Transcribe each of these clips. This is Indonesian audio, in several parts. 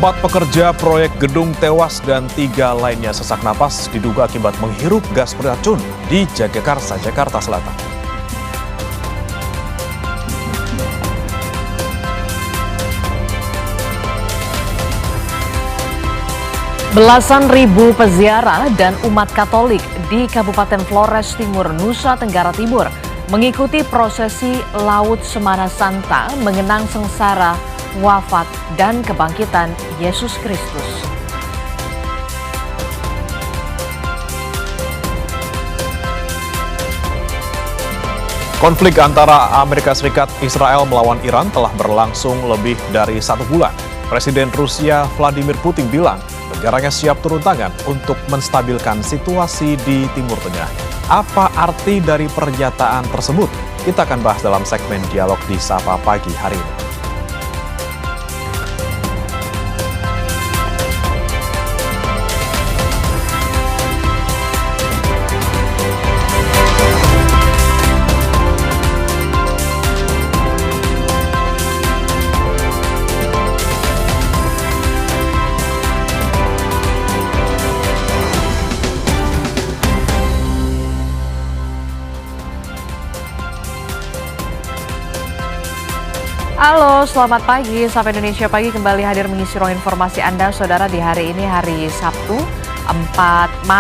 4 pekerja proyek gedung tewas dan 3 lainnya sesak napas diduga akibat menghirup gas beracun di Jagakarsa, Jakarta Selatan. Belasan ribu peziarah dan umat Katolik di Kabupaten Flores Timur, Nusa Tenggara Timur mengikuti prosesi Laut Semana Santa mengenang sengsara, wafat, dan kebangkitan Yesus Kristus. Konflik antara Amerika Serikat Israel melawan Iran telah berlangsung lebih dari 1 bulan. Presiden Rusia Vladimir Putin bilang negaranya siap turun tangan untuk menstabilkan situasi di Timur Tengah. Apa arti dari pernyataan tersebut? Kita akan bahas dalam segmen Dialog di Sapa Pagi hari ini. Halo, selamat pagi. Sapa Indonesia Pagi kembali hadir mengisi ruang informasi Anda, Saudara, di hari ini, hari Sabtu, 4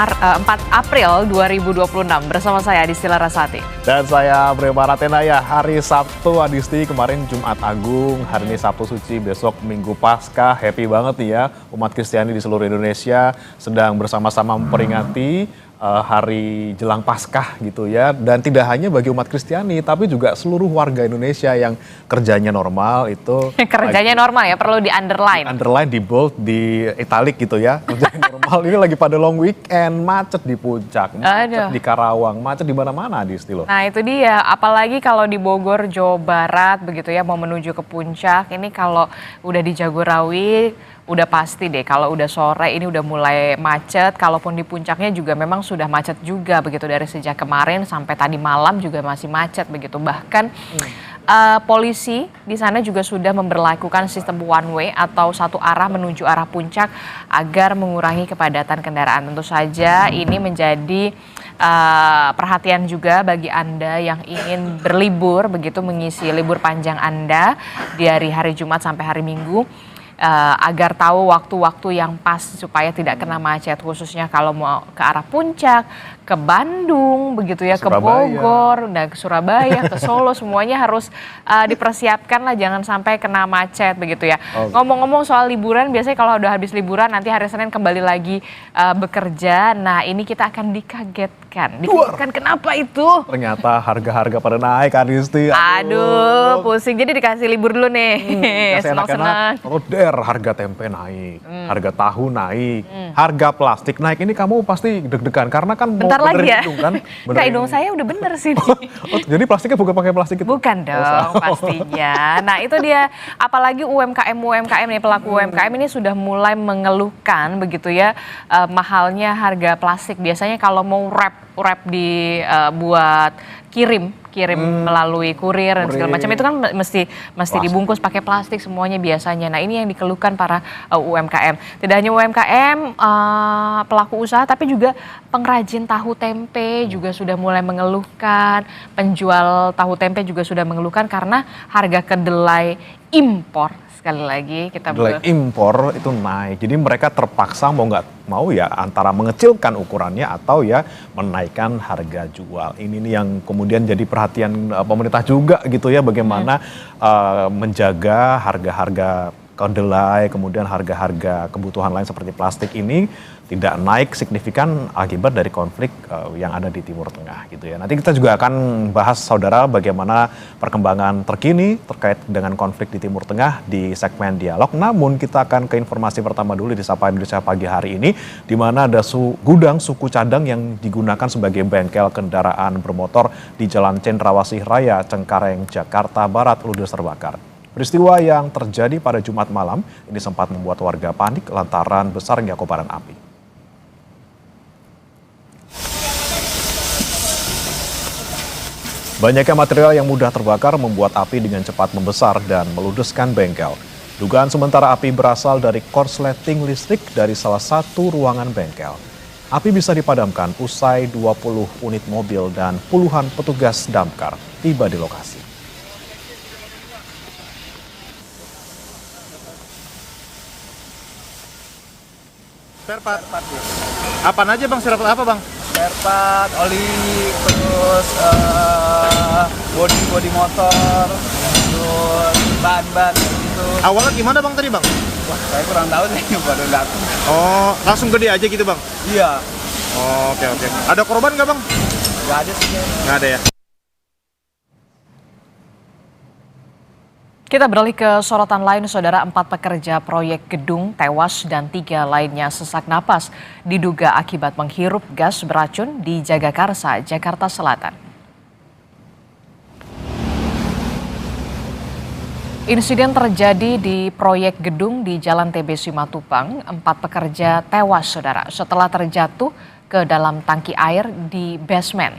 April 2026. Bersama saya, Adisti Larasati. Dan saya Brema Ratenaya. Hari Sabtu, Adisti, kemarin Jumat Agung, hari ini Sabtu Suci, besok Minggu Paskah. Happy banget nih ya, umat Kristiani di seluruh Indonesia sedang bersama-sama memperingati hari jelang Paskah gitu ya. Dan tidak hanya bagi umat Kristiani, tapi juga seluruh warga Indonesia yang kerjanya normal itu. Kerjanya normal ya, perlu di underline. Underline, di bold, di italic gitu ya. Kerjanya normal ini lagi pada long weekend, macet di Puncak, macet di Karawang, macet di mana-mana di Istilo. Nah itu dia, apalagi kalau di Bogor, Jawa Barat begitu ya, mau menuju ke Puncak. Ini kalau udah di Jagorawi, udah pasti deh kalau udah sore ini udah mulai macet. Kalaupun di puncaknya juga memang sudah macet juga begitu, dari sejak kemarin sampai tadi malam juga masih macet begitu. Bahkan polisi di sana juga sudah memberlakukan sistem one way atau satu arah menuju arah puncak agar mengurangi kepadatan kendaraan. Tentu saja ini menjadi perhatian juga bagi Anda yang ingin berlibur begitu, mengisi libur panjang Anda di hari Jumat sampai hari Minggu. Agar tahu waktu-waktu yang pas supaya tidak kena macet, khususnya kalau mau ke arah Puncak, ke Bandung begitu ya, Surabaya, ke Bogor, dan ke Surabaya, ke Solo, semuanya harus dipersiapkan lah, jangan sampai kena macet begitu ya. Ngomong-ngomong soal liburan, biasanya kalau udah habis liburan nanti hari Senin kembali lagi bekerja. Nah ini kita akan dikagetkan. Dikagetkan kenapa itu? Ternyata harga-harga pada naik, Adisti. Aduh, pusing. Jadi dikasih libur dulu nih. Senang-senang. Harga tempe naik, harga tahu naik, harga plastik naik. Ini kamu pasti deg-degan karena kan bentar mau lagi ya. hidung kan? Kak, hidung saya udah bener sih. Jadi plastiknya bukan pakai plastik itu? Bukan dong, pastinya. Nah itu dia, apalagi UMKM nih, pelaku UMKM ini sudah mulai mengeluhkan begitu ya, mahalnya harga plastik. Biasanya kalau mau wrap buat kirim melalui kurir dan segala macam itu kan mesti dibungkus pakai plastik semuanya biasanya. Nah ini yang dikeluhkan para UMKM. Tidak hanya UMKM, pelaku usaha, tapi juga pengrajin tahu tempe juga sudah mulai mengeluhkan. Penjual tahu tempe juga sudah mengeluhkan karena harga kedelai impor. Sekali lagi kita kedelai impor itu naik, jadi mereka terpaksa mau nggak mau ya antara mengecilkan ukurannya atau ya menaikkan harga jual. Ini nih yang kemudian jadi perhatian pemerintah juga gitu ya, bagaimana menjaga harga-harga kedelai, kemudian harga-harga kebutuhan lain seperti plastik ini tidak naik signifikan akibat dari konflik yang ada di Timur Tengah gitu ya. Nanti kita juga akan bahas, saudara, bagaimana perkembangan terkini terkait dengan konflik di Timur Tengah di segmen Dialog. Namun kita akan ke informasi pertama dulu di Sapa Indonesia Pagi hari ini, di mana ada gudang suku cadang yang digunakan sebagai bengkel kendaraan bermotor di Jalan Cendrawasih Raya, Cengkareng, Jakarta Barat ludes terbakar. Peristiwa yang terjadi pada Jumat malam ini sempat membuat warga panik lantaran besarnya kobaran api. Banyaknya material yang mudah terbakar membuat api dengan cepat membesar dan meludeskan bengkel. Dugaan sementara api berasal dari korsleting listrik dari salah satu ruangan bengkel. Api bisa dipadamkan usai 20 unit mobil dan puluhan petugas damkar tiba di lokasi. Spare part. Apaan aja bang? Spare part apa bang? Spare part, oli, terus bodi motor, terus ban gitu. Awalnya gimana bang tadi bang? Wah, saya kurang tahu nih, baru datang. Oh, langsung gede aja gitu bang? Iya, Oh, oke. Ada korban nggak bang? nggak ada sih. Nggak ada ya. Kita beralih ke sorotan lain, saudara. 4 pekerja proyek gedung tewas dan 3 lainnya sesak napas diduga akibat menghirup gas beracun di Jagakarsa, Jakarta Selatan. Insiden terjadi di proyek gedung di Jalan TB Simatupang. 4 pekerja tewas, saudara, setelah terjatuh ke dalam tangki air di basement.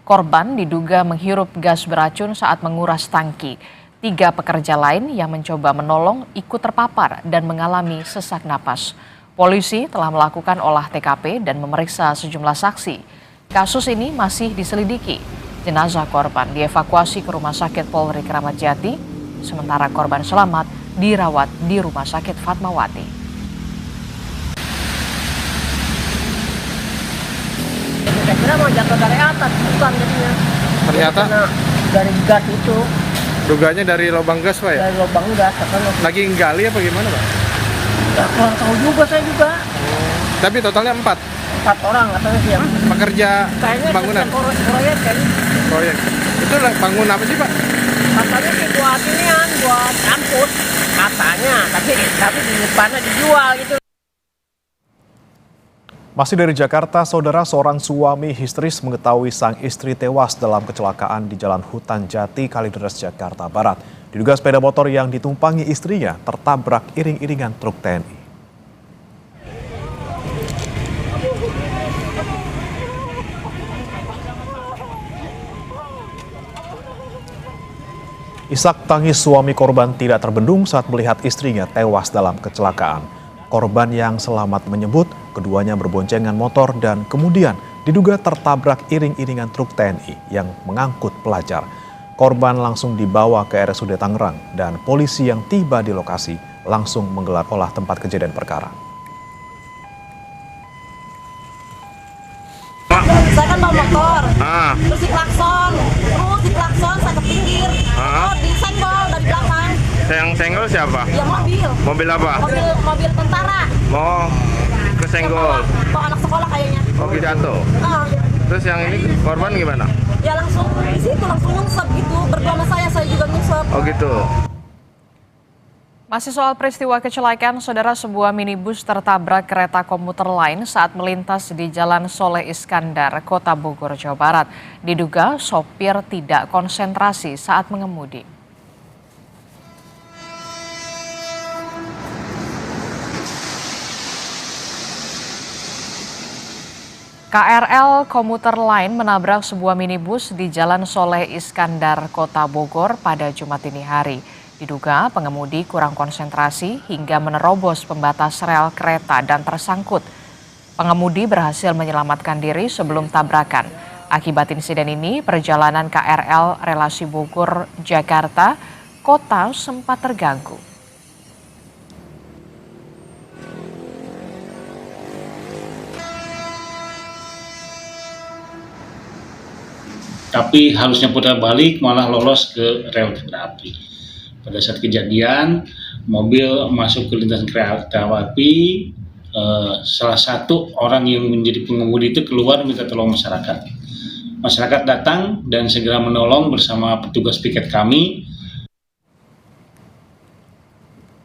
Korban diduga menghirup gas beracun saat menguras tangki. 3 pekerja lain yang mencoba menolong ikut terpapar dan mengalami sesak napas. Polisi telah melakukan olah TKP dan memeriksa sejumlah saksi. Kasus ini masih diselidiki. Jenazah korban dievakuasi ke Rumah Sakit Polri Kramat Jati, sementara korban selamat dirawat di Rumah Sakit Fatmawati. Saya kira mau jatuh dari atas, bukan jadinya. Ternyata Karena dari gas itu, dugaannya dari lubang gas pak ya? dari lubang gas. Lagi nggali apa gimana pak? Ya, kurang tahu juga saya juga. Tapi totalnya 4 4 orang katanya sih yang pekerja kayaknya bangunan proyek kayaknya. proyek. Itu bangun apa sih pak? Katanya sih buat inian, buat kampus katanya. Tapi di depannya dijual gitu. Masih dari Jakarta, saudara, seorang suami histeris mengetahui sang istri tewas dalam kecelakaan di Jalan Hutan Jati, Kalideres, Jakarta Barat. Diduga sepeda motor yang ditumpangi istrinya tertabrak iring-iringan truk TNI. Isak tangis suami korban tidak terbendung saat melihat istrinya tewas dalam kecelakaan. Korban yang selamat menyebut keduanya berboncengan motor dan kemudian diduga tertabrak iring-iringan truk TNI yang mengangkut pelajar. Korban langsung dibawa ke RSUD Tangerang dan polisi yang tiba di lokasi langsung menggelar olah tempat kejadian perkara. Saya kan bawa motor, terus diklakson, saya ke pinggir, motor disenggol dari belakang. Yang senggol siapa? Ya mobil. Mobil apa? Mobil tentara. Mau kesenggol. Bawa anak sekolah kayaknya. Oke jatuh. Terus yang ini korban gimana? Ya langsung di situ langsung nyungsep gitu, berdua sama saya juga nyungsep. Oh gitu. Masih soal peristiwa kecelakaan, saudara, sebuah minibus tertabrak kereta komuter lain saat melintas di Jalan Soleh Iskandar, Kota Bogor, Jawa Barat. Diduga sopir tidak konsentrasi saat mengemudi. KRL komuter lain menabrak sebuah minibus di Jalan Soleh Iskandar, Kota Bogor pada Jumat dini hari. Diduga pengemudi kurang konsentrasi hingga menerobos pembatas rel kereta dan tersangkut. Pengemudi berhasil menyelamatkan diri sebelum tabrakan. Akibat insiden ini, perjalanan KRL relasi Bogor-Jakarta Kota sempat terganggu. Tapi harusnya putar balik malah lolos ke rel kereta api. Pada saat kejadian, mobil masuk ke lintasan kereta api, salah satu orang yang menjadi pengemudi itu keluar minta tolong masyarakat. Masyarakat datang dan segera menolong bersama petugas piket kami.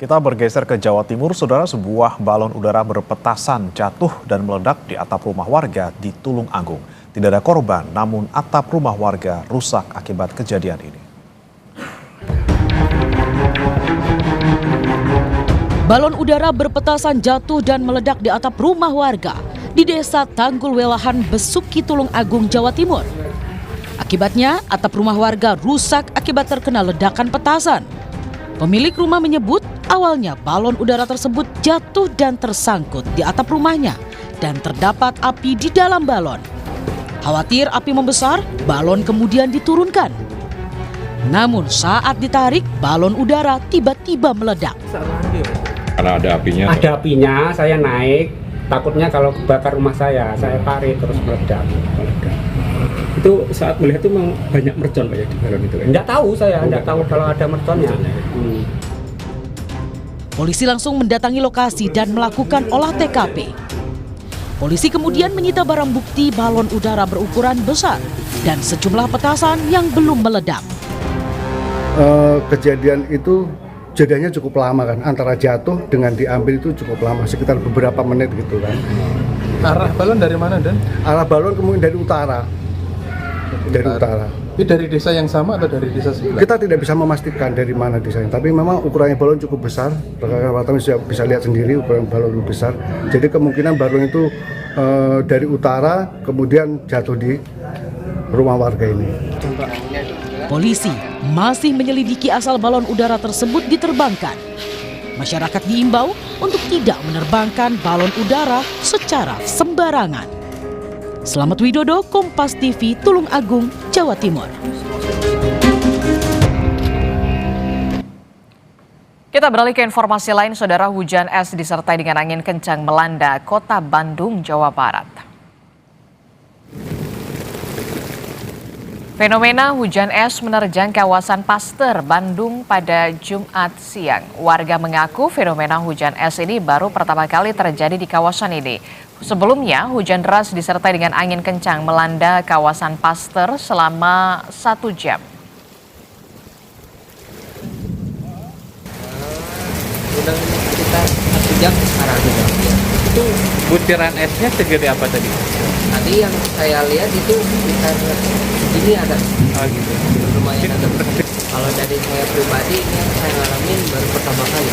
Kita bergeser ke Jawa Timur, saudara. Sebuah balon udara berpetasan jatuh dan meledak di atap rumah warga di Tulung Agung. Tidak ada korban, namun atap rumah warga rusak akibat kejadian ini. Balon udara berpetasan jatuh dan meledak di atap rumah warga di Desa Tanggul Welahan, Besuki, Tulung Agung, Jawa Timur. Akibatnya, atap rumah warga rusak akibat terkena ledakan petasan. Pemilik rumah menyebut awalnya balon udara tersebut jatuh dan tersangkut di atap rumahnya dan terdapat api di dalam balon. Khawatir api membesar, balon kemudian diturunkan. Namun saat ditarik, balon udara tiba-tiba meledak. Karena ada apinya? Ada apinya, saya naik. Takutnya kalau kebakar rumah saya tarik terus meledak. Itu saat melihat itu memang banyak mercon Pak ya di balon itu? Enggak tahu saya, enggak tahu kalau ada merconnya. Polisi langsung mendatangi lokasi dan melakukan olah TKP. Polisi kemudian menyita barang bukti balon udara berukuran besar dan sejumlah petasan yang belum meledak. Kejadian itu jadinya cukup lama kan, antara jatuh dengan diambil itu cukup lama, sekitar beberapa menit gitu kan. Arah balon dari mana, Dan? Arah balon kemudian dari utara. Dari utara. Ini dari desa yang sama atau dari desa sebelah? Kita tidak bisa memastikan dari mana desanya, tapi memang ukurannya balon cukup besar. Rekan-rekan bisa lihat sendiri ukuran balon lebih besar. Jadi kemungkinan balon itu dari utara kemudian jatuh di rumah warga ini. Polisi masih menyelidiki asal balon udara tersebut diterbangkan. Masyarakat diimbau untuk tidak menerbangkan balon udara secara sembarangan. Slamet Widodo, Kompas TV, Tulung Agung, Jawa Timur. Kita beralih ke informasi lain, saudara. Hujan es disertai dengan angin kencang melanda kota Bandung, Jawa Barat. Fenomena hujan es menerjang kawasan Paster, Bandung pada Jumat siang. Warga mengaku fenomena hujan es ini baru pertama kali terjadi di kawasan ini. Sebelumnya, hujan deras disertai dengan angin kencang melanda kawasan Paster selama 1 jam. Udah sekitar 1 jam sekarang. Itu butiran esnya segede apa tadi? Tadi yang saya lihat itu sekitar ini ada. Oh gitu. Lumayan ada. Kalau dari saya pribadi ini yang saya ngalamin baru pertama kali.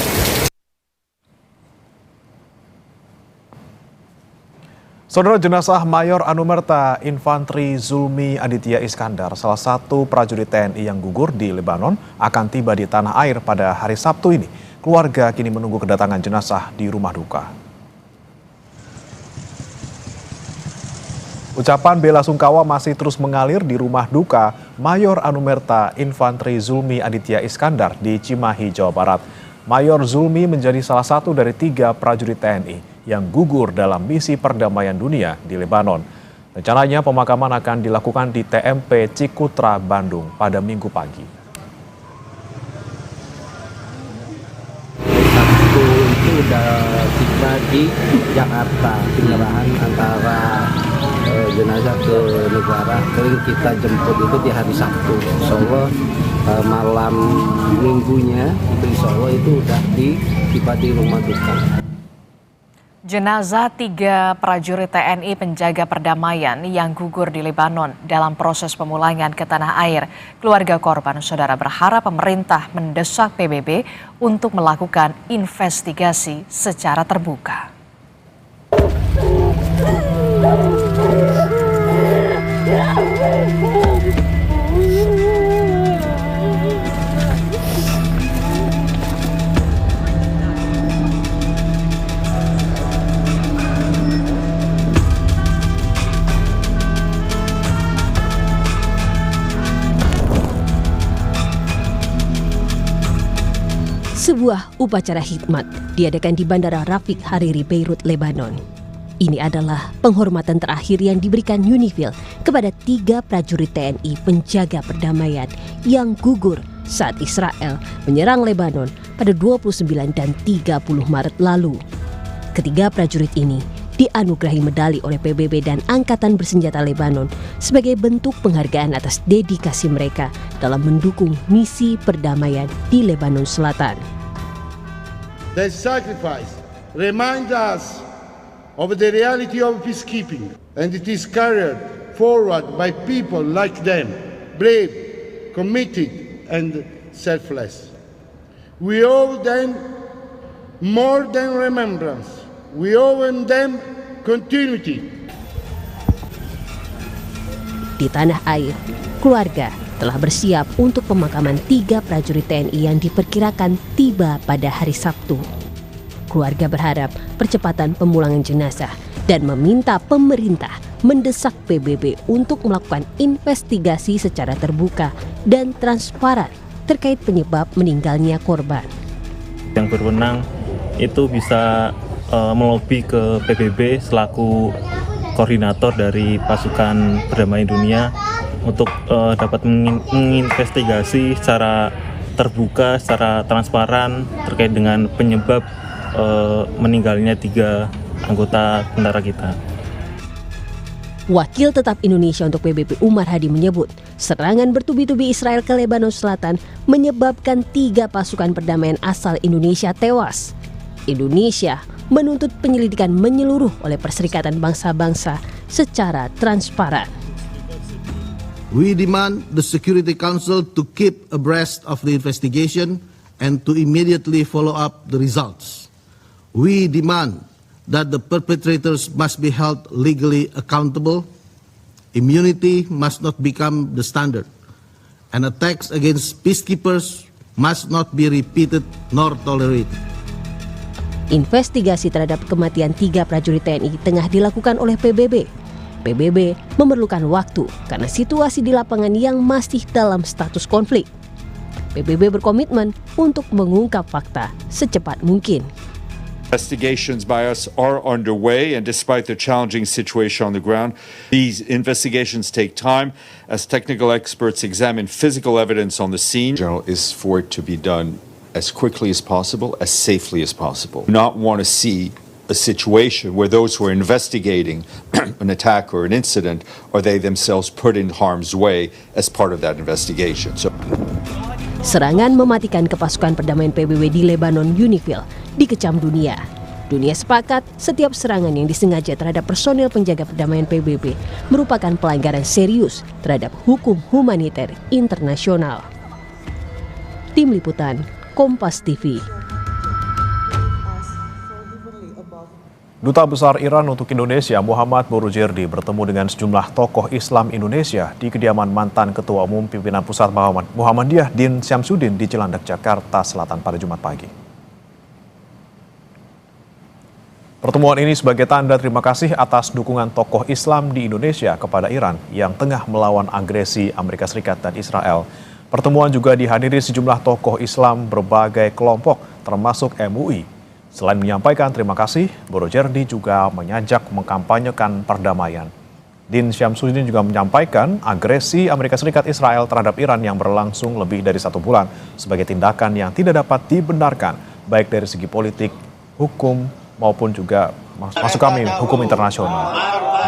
Saudara, jenazah Mayor Anumerta Infantri Zulmi Aditya Iskandar, salah satu prajurit TNI yang gugur di Lebanon, akan tiba di tanah air pada hari Sabtu ini. Keluarga kini menunggu kedatangan jenazah di rumah duka. Ucapan bela sungkawa masih terus mengalir di rumah duka Mayor Anumerta Infantri Zulmi Aditya Iskandar di Cimahi, Jawa Barat. Mayor Zulmi menjadi salah satu dari 3 prajurit TNI yang gugur dalam misi perdamaian dunia di Lebanon. Rencananya pemakaman akan dilakukan di TMP Cikutra, Bandung pada Minggu pagi. Sabtu itu udah tiba di Jakarta, penyerahan antara jenazah ke negara. Kering kita jemput itu di hari Sabtu. Insya Allah malam minggunya itu insya Allah itu udah tiba di rumah duka. Jenazah 3 prajurit TNI penjaga perdamaian yang gugur di Lebanon dalam proses pemulangan ke tanah air. Keluarga korban, saudara, berharap pemerintah mendesak PBB untuk melakukan investigasi secara terbuka. Sebuah upacara hikmat diadakan di Bandara Rafiq Hariri, Beirut, Lebanon. Ini adalah penghormatan terakhir yang diberikan UNIFIL kepada 3 prajurit TNI penjaga perdamaian yang gugur saat Israel menyerang Lebanon pada 29 dan 30 Maret lalu. Ketiga prajurit ini dianugerahi medali oleh PBB dan Angkatan Bersenjata Lebanon sebagai bentuk penghargaan atas dedikasi mereka dalam mendukung misi perdamaian di Lebanon Selatan. Their sacrifice reminds us of the reality of peacekeeping, and it is carried forward by people like them, brave, committed, and selfless. We owe them more than remembrance. We owe them continuity. Di tanah air, keluarga telah bersiap untuk pemakaman 3 prajurit TNI yang diperkirakan tiba pada hari Sabtu. Keluarga berharap percepatan pemulangan jenazah dan meminta pemerintah mendesak PBB untuk melakukan investigasi secara terbuka dan transparan terkait penyebab meninggalnya korban. Yang berwenang itu bisa melobi ke PBB selaku koordinator dari pasukan perdamaian dunia untuk dapat menginvestigasi secara terbuka, secara transparan terkait dengan penyebab meninggalnya 3 anggota tentara kita. Wakil tetap Indonesia untuk PBB Umar Hadi menyebut serangan bertubi-tubi Israel ke Lebanon Selatan menyebabkan 3 pasukan perdamaian asal Indonesia tewas. Indonesia menuntut penyelidikan menyeluruh oleh Perserikatan Bangsa-Bangsa secara transparan. We demand the Security Council to keep abreast of the investigation and to immediately follow up the results. We demand that the perpetrators must be held legally accountable. Immunity must not become the standard, and attacks against peacekeepers must not be repeated nor tolerated. Investigasi terhadap kematian 3 prajurit TNI tengah dilakukan oleh PBB. PBB memerlukan waktu karena situasi di lapangan yang masih dalam status konflik. PBB berkomitmen untuk mengungkap fakta secepat mungkin. Investigations by us are underway, and despite the challenging situation on the ground, these investigations take time as technical experts examine physical evidence on the scene. General, is for it to be done as quickly as possible, as safely as possible. We do not want to see a situation where those who are investigating an attack or an incident are they themselves put in harm's way as part of that investigation. Serangan mematikan ke pasukan perdamaian PBB di Lebanon UNIFIL dikecam dunia. Dunia sepakat setiap serangan yang disengaja terhadap personel penjaga perdamaian PBB merupakan pelanggaran serius terhadap hukum humaniter internasional. Tim Liputan, Kompas TV. Duta Besar Iran untuk Indonesia Muhammad Boroujerdi bertemu dengan sejumlah tokoh Islam Indonesia di kediaman mantan Ketua Umum Pimpinan Pusat Muhammadiyah Din Syamsuddin di Cilandak, Jakarta Selatan pada Jumat pagi. Pertemuan ini sebagai tanda terima kasih atas dukungan tokoh Islam di Indonesia kepada Iran yang tengah melawan agresi Amerika Serikat dan Israel. Pertemuan juga dihadiri sejumlah tokoh Islam berbagai kelompok termasuk MUI. Selain menyampaikan terima kasih, Boroujerdi juga mengajak mengkampanyekan perdamaian. Din Syamsuddin juga menyampaikan agresi Amerika Serikat Israel terhadap Iran yang berlangsung lebih dari 1 bulan sebagai tindakan yang tidak dapat dibenarkan baik dari segi politik, hukum maupun juga masuk kami hukum internasional.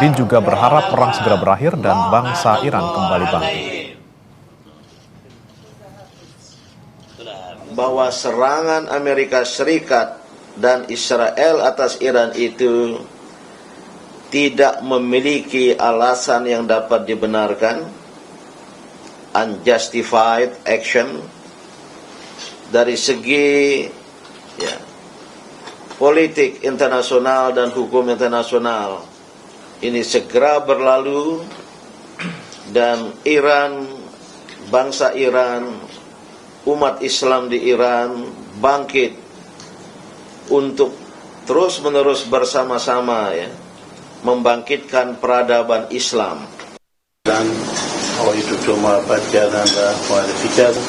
Din juga berharap perang segera berakhir dan bangsa Iran kembali bangkit. Bahwa serangan Amerika Serikat dan Israel atas Iran itu tidak memiliki alasan yang dapat dibenarkan, unjustified action dari segi politik internasional dan hukum internasional. Ini segera berlalu dan Iran, bangsa Iran, umat Islam di Iran bangkit untuk terus-menerus bersama-sama membangkitkan peradaban Islam. Dan آقای دکتر محبت کردن و معرفی کردن.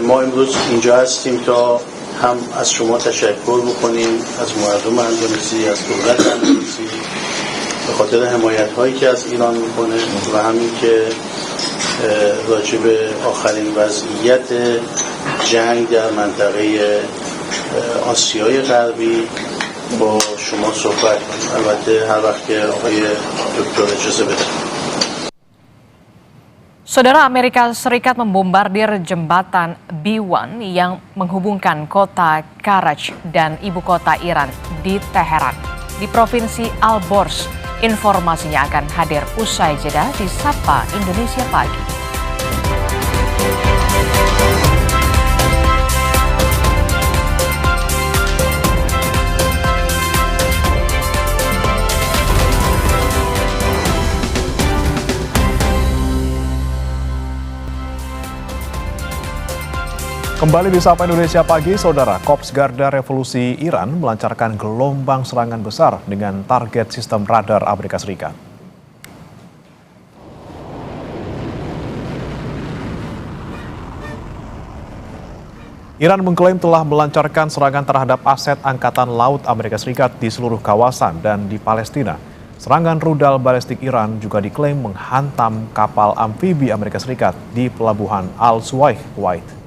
ما امروز اینجا هستیم تا هم از شما تشکر بکنیم، از مردم اندونزی، از دولت اندونزی به خاطر حمایت‌هایی که از ایران میکنه و همین که راجع به آخرین وضعیت جنگ در منطقه آسیای غربی با شما صحبت کنیم. البته هر وقت که آقای دکتر اجازه بده. Saudara, Amerika Serikat membombardir jembatan B1 yang menghubungkan kota Karaj dan ibu kota Iran di Teheran di Provinsi Al-Borz. Informasinya akan hadir usai jeda di Sapa Indonesia Pagi. Kembali di Sapa Indonesia Pagi, Saudara. Korps Garda Revolusi Iran melancarkan gelombang serangan besar dengan target sistem radar Amerika Serikat. Iran mengklaim telah melancarkan serangan terhadap aset Angkatan Laut Amerika Serikat di seluruh kawasan dan di Palestina. Serangan rudal balistik Iran juga diklaim menghantam kapal amfibi Amerika Serikat di pelabuhan Al-Suwaih, Kuwait.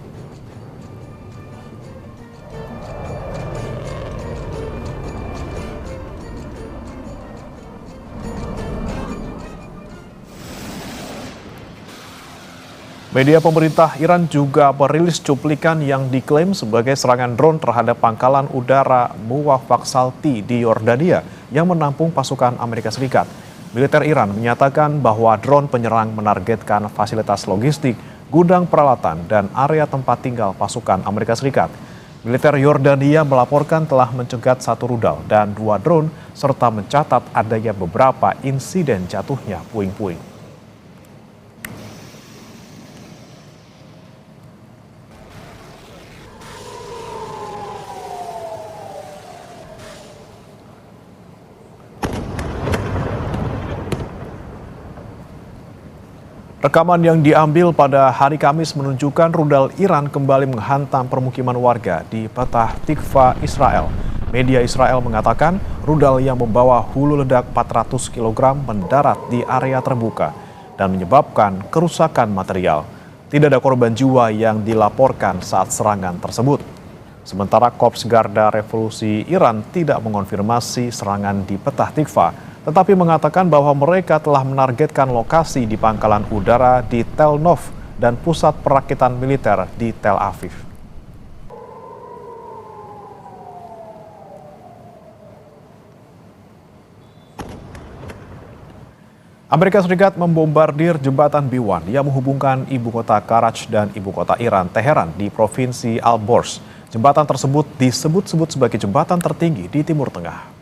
Media pemerintah Iran juga merilis cuplikan yang diklaim sebagai serangan drone terhadap pangkalan udara Muwafaq Salti di Yordania yang menampung pasukan Amerika Serikat. Militer Iran menyatakan bahwa drone penyerang menargetkan fasilitas logistik, gudang peralatan, dan area tempat tinggal pasukan Amerika Serikat. Militer Yordania melaporkan telah mencegat 1 rudal dan 2 drone serta mencatat adanya beberapa insiden jatuhnya puing-puing. Rekaman yang diambil pada hari Kamis menunjukkan rudal Iran kembali menghantam permukiman warga di Petah Tikva, Israel. Media Israel mengatakan rudal yang membawa hulu ledak 400 kg mendarat di area terbuka dan menyebabkan kerusakan material. Tidak ada korban jiwa yang dilaporkan saat serangan tersebut. Sementara Korps Garda Revolusi Iran tidak mengonfirmasi serangan di Petah Tikva, tetapi mengatakan bahwa mereka telah menargetkan lokasi di pangkalan udara di Tel Nov dan pusat perakitan militer di Tel Aviv. Amerika Serikat membombardir jembatan B1 yang menghubungkan ibu kota Karaj dan ibu kota Iran, Teheran, di provinsi Al-Borz. Jembatan tersebut disebut-sebut sebagai jembatan tertinggi di Timur Tengah.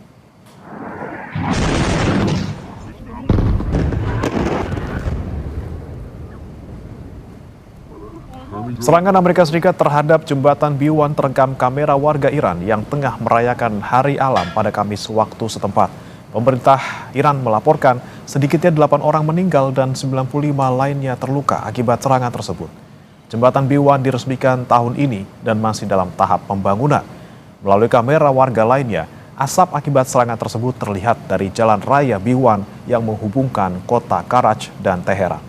Serangan Amerika Serikat terhadap jembatan B1 terekam kamera warga Iran yang tengah merayakan Hari Alam pada Kamis waktu setempat. Pemerintah Iran melaporkan sedikitnya 8 orang meninggal dan 95 lainnya terluka akibat serangan tersebut. Jembatan B1 diresmikan tahun ini dan masih dalam tahap pembangunan. Melalui kamera warga lainnya, asap akibat serangan tersebut terlihat dari jalan raya B1 yang menghubungkan kota Karaj dan Teheran.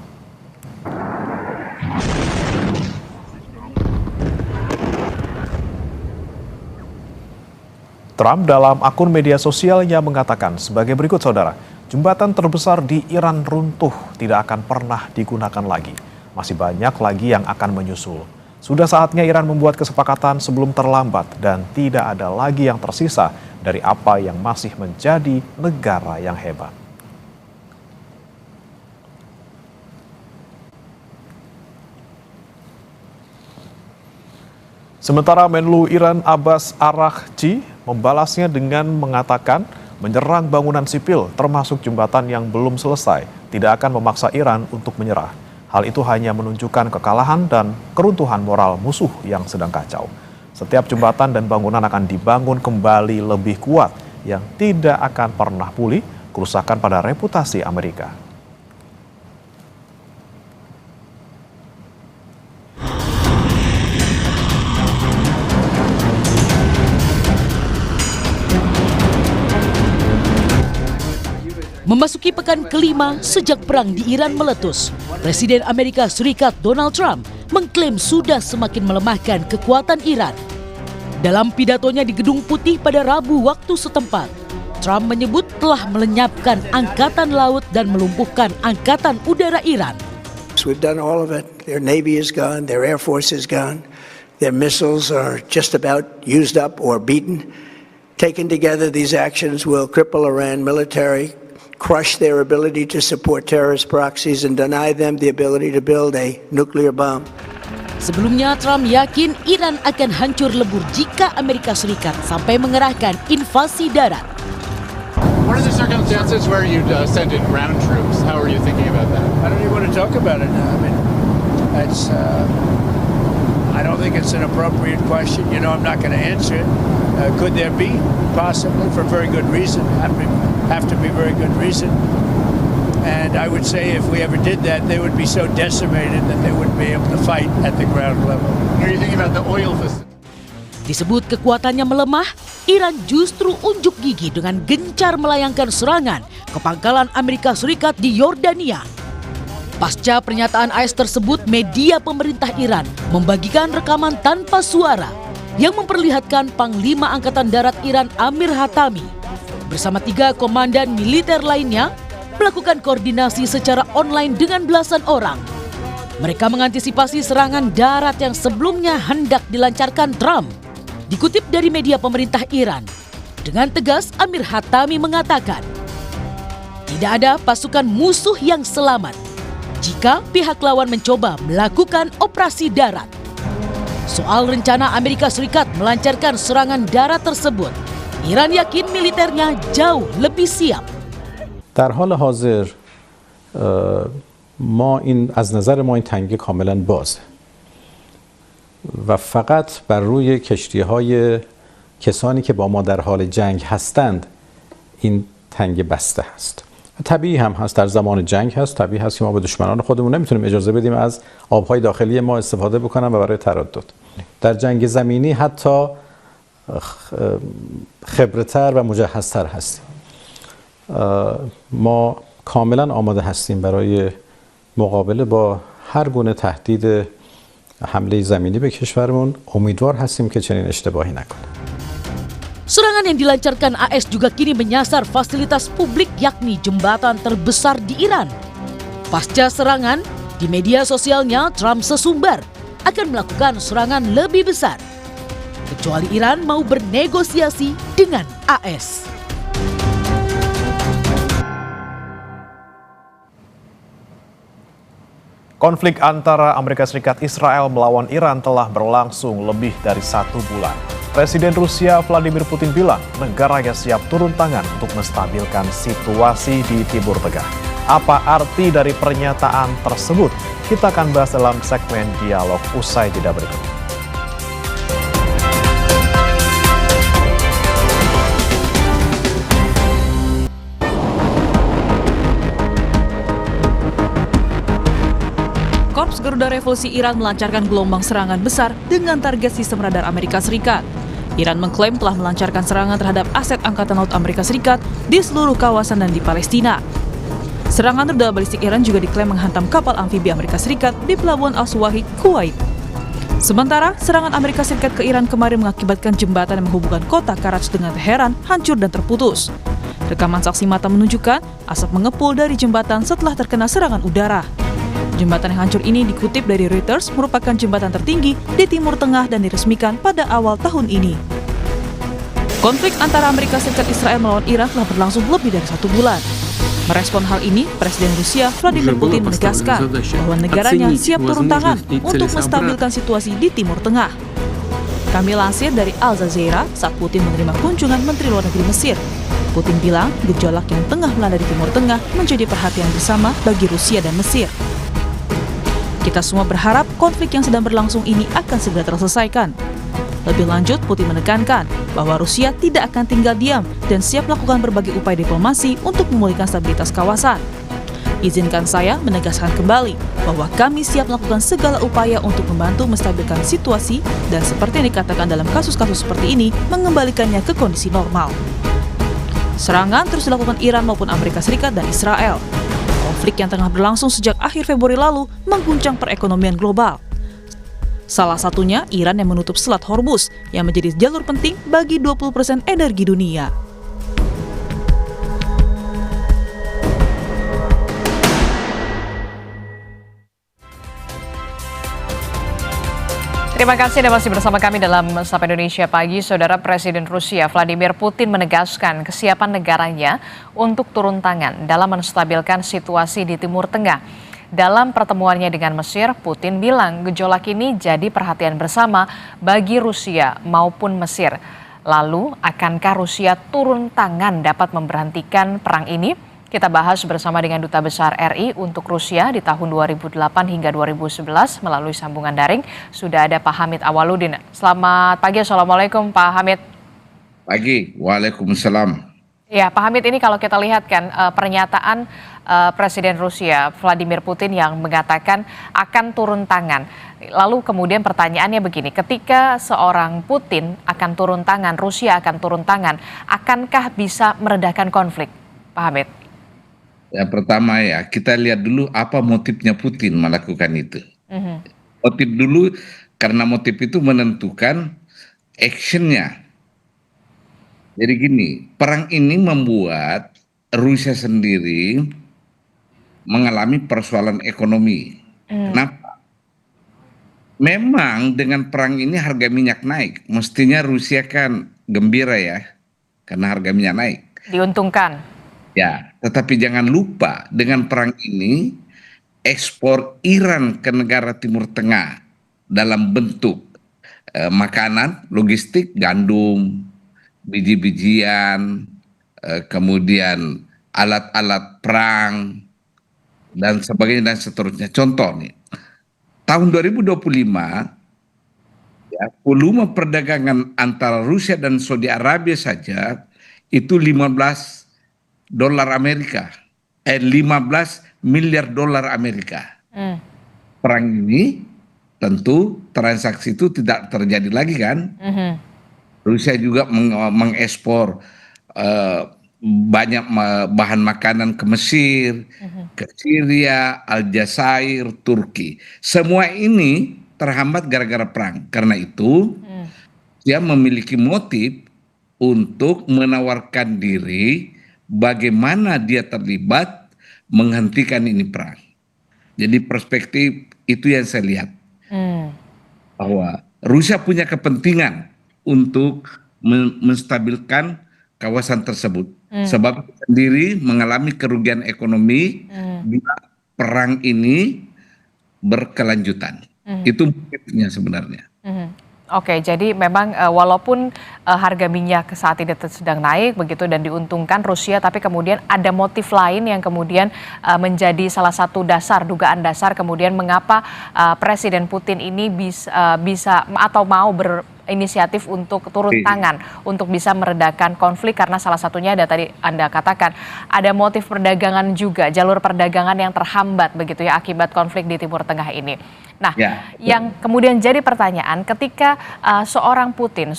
Trump dalam akun media sosialnya mengatakan sebagai berikut, Saudara. Jembatan terbesar di Iran runtuh, tidak akan pernah digunakan lagi. Masih banyak lagi yang akan menyusul. Sudah saatnya Iran membuat kesepakatan sebelum terlambat dan tidak ada lagi yang tersisa dari apa yang masih menjadi negara yang hebat. Sementara Menlu Iran Abbas Araghchi membalasnya dengan mengatakan menyerang bangunan sipil termasuk jembatan yang belum selesai tidak akan memaksa Iran untuk menyerah. Hal itu hanya menunjukkan kekalahan dan keruntuhan moral musuh yang sedang kacau. Setiap jembatan dan bangunan akan dibangun kembali lebih kuat yang tidak akan pernah pulih kerusakan pada reputasi Amerika. Memasuki pekan kelima sejak perang di Iran meletus, Presiden Amerika Serikat Donald Trump mengklaim sudah semakin melemahkan kekuatan Iran. Dalam pidatonya di Gedung Putih pada Rabu waktu setempat, Trump menyebut telah melenyapkan Angkatan Laut dan melumpuhkan Angkatan Udara Iran. We've done all of it. Their Navy is gone, their Air Force is gone, their missiles are just about used up or beaten. Taken together, these actions will cripple Iran military, crush their ability to support terrorist proxies and deny them the ability to build a nuclear bomb. Sebelumnya, Trump yakin Iran akan hancur lebur jika Amerika Serikat sampai mengerahkan invasi darat. What are the circumstances where you send in ground troops? How are you thinking about that? I don't even want to talk about it now. I mean, that's I don't think it's an appropriate question. You know, I'm not going to answer it. Could there be? Possibly, for very good reason. Have to be very good reason. And I would say if we ever did that, they would be so decimated that they wouldn't be able to fight at the ground level. What are you thinking about the oil facility? Disebut kekuatannya melemah, Iran justru unjuk gigi dengan gencar melayangkan serangan ke pangkalan Amerika Serikat di Yordania. Pasca pernyataan AS tersebut, media pemerintah Iran membagikan rekaman tanpa suara yang memperlihatkan Panglima Angkatan Darat Iran Amir Hatami bersama 3 komandan militer lainnya melakukan koordinasi secara online dengan belasan orang. Mereka mengantisipasi serangan darat yang sebelumnya hendak dilancarkan Trump. Dikutip dari media pemerintah Iran, dengan tegas Amir Hatami mengatakan, tidak ada pasukan musuh yang selamat jika pihak lawan mencoba melakukan operasi darat. Soal rencana Amerika Serikat melancarkan serangan darat tersebut, Iran yakin militernya jauh lebih siap. در حال حاضر ما این از نظر ما این تنگه کاملا بازه و فقط بر روی کشتی‌های کسانی که با ما در حال جنگ هستند این تنگه بسته است. طبیعی هم هست، در زمان جنگ هست، طبیعی هست که ما به دشمنان خودمون نمیتونیم اجازه بدیم از آبهای داخلی ما استفاده بکنن و برای تردد. در جنگ زمینی حتی خبرتر و مجهزتر هستیم. ما کاملا آماده هستیم برای مقابله با هر گونه تهدید حمله زمینی به کشورمون. امیدوار هستیم که چنین اشتباهی نکنه. Serangan yang dilancarkan AS juga kini menyasar fasilitas publik yakni jembatan terbesar di Iran. Pasca serangan, di media sosialnya Trump sesumbar akan melakukan serangan lebih besar. Kecuali Iran mau bernegosiasi dengan AS. Konflik antara Amerika Serikat Israel melawan Iran telah berlangsung lebih dari 1 bulan. Presiden Rusia Vladimir Putin bilang negaranya siap turun tangan untuk menstabilkan situasi di Timur Tengah. Apa arti dari pernyataan tersebut? Kita akan bahas dalam segmen dialog usai jeda berikut. Korps Garuda Revolusi Iran melancarkan gelombang serangan besar dengan target sistem radar Amerika Serikat. Iran mengklaim telah melancarkan serangan terhadap aset Angkatan Laut Amerika Serikat di seluruh kawasan dan di Palestina. Serangan rudal balistik Iran juga diklaim menghantam kapal amfibi Amerika Serikat di Pelabuhan Al-Suwaid, Kuwait. Sementara, serangan Amerika Serikat ke Iran kemarin mengakibatkan jembatan yang menghubungkan kota Karaj dengan Teheran hancur dan terputus. Rekaman saksi mata menunjukkan asap mengepul dari jembatan setelah terkena serangan udara. Jembatan yang hancur ini dikutip dari Reuters merupakan jembatan tertinggi di Timur Tengah dan diresmikan pada awal tahun ini. Konflik antara Amerika Serikat Israel melawan Iran telah berlangsung lebih dari 1 bulan. Merespon hal ini, Presiden Rusia Vladimir Putin menegaskan bahwa negaranya siap turun tangan untuk menstabilkan situasi di Timur Tengah. Kami lansir dari Al Jazeera saat Putin menerima kunjungan Menteri Luar Negeri Mesir. Putin bilang gejolak yang tengah melanda di Timur Tengah menjadi perhatian bersama bagi Rusia dan Mesir. Kita semua berharap konflik yang sedang berlangsung ini akan segera terselesaikan. Lebih lanjut, Putin menekankan bahwa Rusia tidak akan tinggal diam dan siap melakukan berbagai upaya diplomasi untuk memulihkan stabilitas kawasan. Izinkan saya menegaskan kembali bahwa kami siap melakukan segala upaya untuk membantu menstabilkan situasi dan seperti yang dikatakan dalam kasus-kasus seperti ini, mengembalikannya ke kondisi normal. Serangan terus dilakukan Iran maupun Amerika Serikat dan Israel. Konflik yang tengah berlangsung sejak akhir Februari lalu mengguncang perekonomian global. Salah satunya Iran yang menutup Selat Hormuz yang menjadi jalur penting bagi 20% energi dunia. Terima kasih Anda masih bersama kami dalam Sapa Indonesia Pagi. Saudara, Presiden Rusia Vladimir Putin menegaskan kesiapan negaranya untuk turun tangan dalam menstabilkan situasi di Timur Tengah. Dalam pertemuannya dengan Mesir, Putin bilang gejolak ini jadi perhatian bersama bagi Rusia maupun Mesir. Lalu, akankah Rusia turun tangan dapat memberhentikan perang ini? Kita bahas bersama dengan Duta Besar RI untuk Rusia di tahun 2008 hingga 2011 melalui sambungan daring. Sudah ada Pak Hamid Awaludin. Selamat pagi, Assalamualaikum Pak Hamid. Pagi, Waalaikumsalam. Ya, Pak Hamid, ini kalau kita lihat kan pernyataan Presiden Rusia Vladimir Putin yang mengatakan akan turun tangan. Lalu kemudian pertanyaannya begini, ketika seorang Putin akan turun tangan, Rusia akan turun tangan, akankah bisa meredakan konflik, Pak Hamid? Ya, pertama ya, kita lihat dulu apa motifnya Putin melakukan itu. Motif dulu, karena motif itu menentukan actionnya. Jadi gini, perang ini membuat Rusia sendiri mengalami persoalan ekonomi. Kenapa? Memang dengan perang ini harga minyak naik. Mestinya Rusia kan gembira ya, karena harga minyak naik. Diuntungkan. Ya, tetapi jangan lupa dengan perang ini ekspor Iran ke negara Timur Tengah dalam bentuk makanan, logistik, gandum, biji-bijian, kemudian alat-alat perang, dan sebagainya dan seterusnya. Contoh nih, tahun 2025, ya, volume perdagangan antara Rusia dan Saudi Arabia saja itu 15 miliar dolar Amerika. Perang ini tentu transaksi itu tidak terjadi lagi kan. Rusia juga mengekspor banyak bahan makanan ke Mesir, ke Syria, Aljazair, Turki. Semua ini terhambat gara-gara perang. Karena itu dia memiliki motif untuk menawarkan diri bagaimana dia terlibat menghentikan ini perang. Jadi perspektif itu yang saya lihat. Bahwa Rusia punya kepentingan untuk menstabilkan kawasan tersebut. Sebab sendiri mengalami kerugian ekonomi bila perang ini berkelanjutan. Itu motifnya sebenarnya. Oke, jadi memang walaupun harga minyak saat ini sedang naik begitu dan diuntungkan Rusia, tapi kemudian ada motif lain yang kemudian menjadi salah satu dugaan dasar kemudian mengapa Presiden Putin ini bisa atau mau berinisiatif untuk turun tangan untuk bisa meredakan konflik, karena salah satunya ada tadi Anda katakan ada motif perdagangan juga, jalur perdagangan yang terhambat begitu ya akibat konflik di Timur Tengah ini. Nah, yang kemudian jadi pertanyaan ketika seorang Putin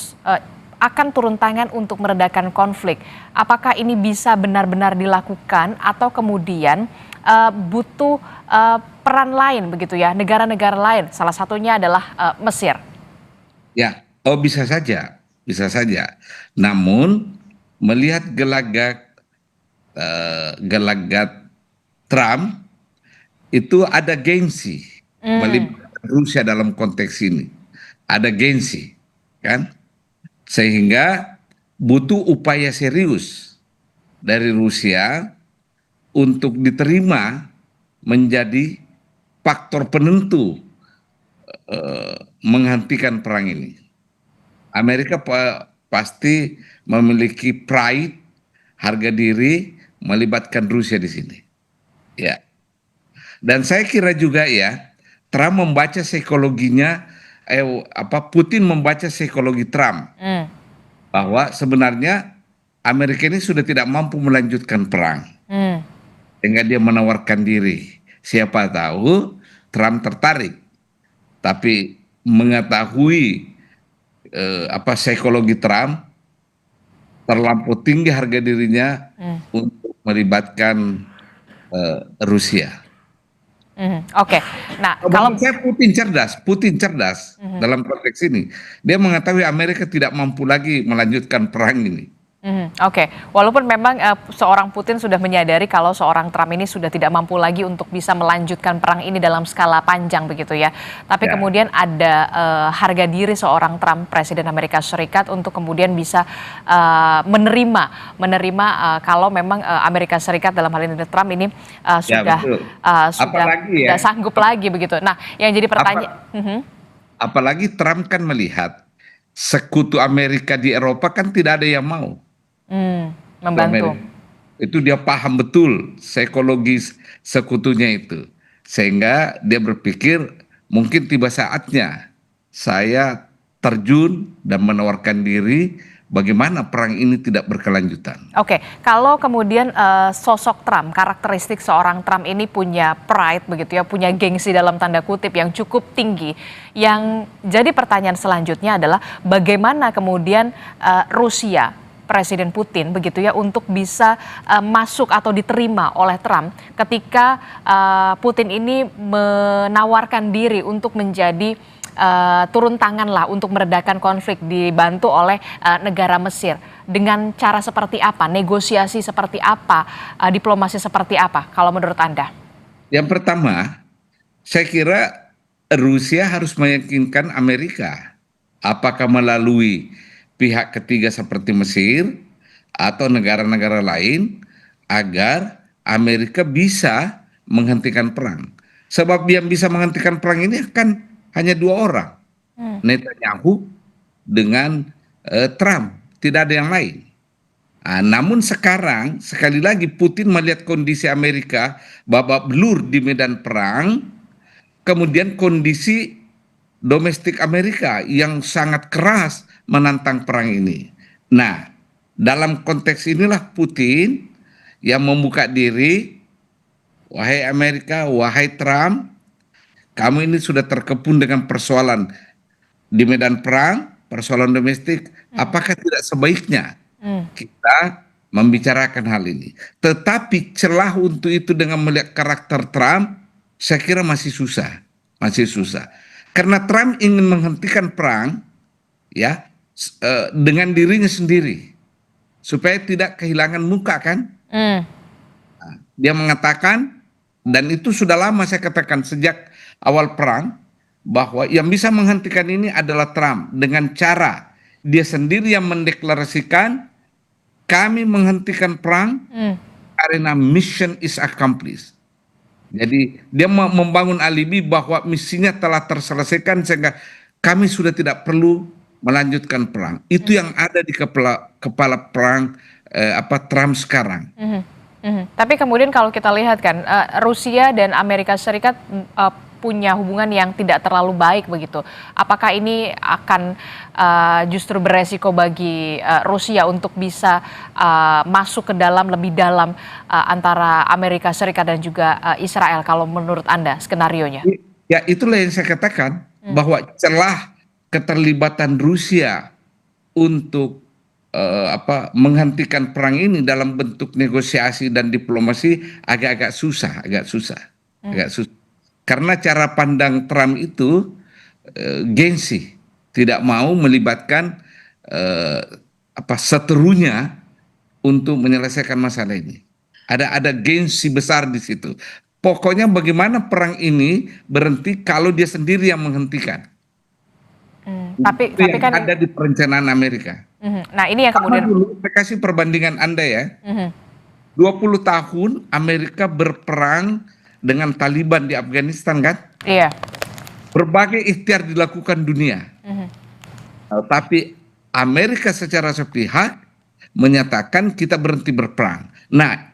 akan turun tangan untuk meredakan konflik, apakah ini bisa benar-benar dilakukan atau kemudian butuh peran lain begitu ya, negara-negara lain, salah satunya adalah Mesir? Ya, bisa saja, bisa saja. Namun melihat gelagat Trump itu ada gengsi melibatkan Rusia dalam konteks ini, ada gengsi, kan? Sehingga butuh upaya serius dari Rusia untuk diterima menjadi faktor penentu menghentikan perang ini. Amerika pasti memiliki pride, harga diri melibatkan Rusia di sini. Ya. Dan saya kira juga ya, Trump membaca psikologinya, Putin membaca psikologi Trump bahwa sebenarnya Amerika ini sudah tidak mampu melanjutkan perang, sehingga dia menawarkan diri. Siapa tahu Trump tertarik, tapi mengetahui psikologi Trump terlampau tinggi harga dirinya untuk melibatkan Rusia. Oke. Nah, kalau saya Putin cerdas dalam konteks ini. Dia mengetahui Amerika tidak mampu lagi melanjutkan perang ini. Oke, walaupun memang seorang Putin sudah menyadari kalau seorang Trump ini sudah tidak mampu lagi untuk bisa melanjutkan perang ini dalam skala panjang begitu ya. Tapi kemudian ada harga diri seorang Trump, Presiden Amerika Serikat, untuk kemudian bisa menerima kalau memang Amerika Serikat dalam hal ini Trump ini sudah tidak sanggup lagi begitu. Nah, yang jadi pertanyaan. Apalagi Trump kan melihat sekutu Amerika di Eropa kan tidak ada yang mau membantu. Itu dia paham betul psikologis sekutunya itu. Sehingga dia berpikir mungkin tiba saatnya saya terjun dan menawarkan diri bagaimana perang ini tidak berkelanjutan. Oke, kalau kemudian sosok Trump, karakteristik seorang Trump ini punya pride begitu ya, punya gengsi dalam tanda kutip yang cukup tinggi. Yang jadi pertanyaan selanjutnya adalah bagaimana kemudian Rusia, Presiden Putin begitu ya untuk bisa masuk atau diterima oleh Trump ketika Putin ini menawarkan diri untuk menjadi turun tangan lah untuk meredakan konflik dibantu oleh negara Mesir. Dengan cara seperti apa, negosiasi seperti apa, diplomasi seperti apa kalau menurut Anda? Yang pertama, saya kira Rusia harus meyakinkan Amerika apakah melalui pihak ketiga seperti Mesir atau negara-negara lain agar Amerika bisa menghentikan perang. Sebab yang bisa menghentikan perang ini kan hanya dua orang, Netanyahu dengan Trump, tidak ada yang lain. Namun sekarang sekali lagi Putin melihat kondisi Amerika babak belur di medan perang, kemudian kondisi domestik Amerika yang sangat keras menantang perang ini. Nah, dalam konteks inilah Putin yang membuka diri, wahai Amerika, wahai Trump, kamu ini sudah terkepung dengan persoalan di medan perang, persoalan domestik, apakah tidak sebaiknya kita membicarakan hal ini? Tetapi celah untuk itu dengan melihat karakter Trump, saya kira masih susah. Karena Trump ingin menghentikan perang, ya, dengan dirinya sendiri supaya tidak kehilangan muka kan. Dia mengatakan, dan itu sudah lama saya katakan sejak awal perang, bahwa yang bisa menghentikan ini adalah Trump dengan cara dia sendiri yang mendeklarasikan kami menghentikan perang karena mission is accomplished. Jadi dia membangun alibi bahwa misinya telah terselesaikan sehingga kami sudah tidak perlu melanjutkan perang. Itu yang ada di kepala perang Trump sekarang. Tapi kemudian kalau kita lihat kan Rusia dan Amerika Serikat punya hubungan yang tidak terlalu baik begitu. Apakah ini akan justru beresiko bagi Rusia untuk bisa masuk ke dalam lebih dalam antara Amerika Serikat dan juga Israel kalau menurut Anda skenarionya? Ya itulah yang saya katakan bahwa celah keterlibatan Rusia untuk menghentikan perang ini dalam bentuk negosiasi dan diplomasi agak susah. Karena cara pandang Trump itu gengsi, tidak mau melibatkan seterunya untuk menyelesaikan masalah ini. Ada gengsi besar di situ. Pokoknya bagaimana perang ini berhenti kalau dia sendiri yang menghentikan. Tapi kan ada di perencanaan Amerika. Nah ini yang kemudian saya kasih perbandingan Anda ya. 20 tahun Amerika berperang dengan Taliban di Afghanistan kan? Iya. Berbagai ikhtiar dilakukan dunia. Tapi Amerika secara sepihak menyatakan kita berhenti berperang. Nah,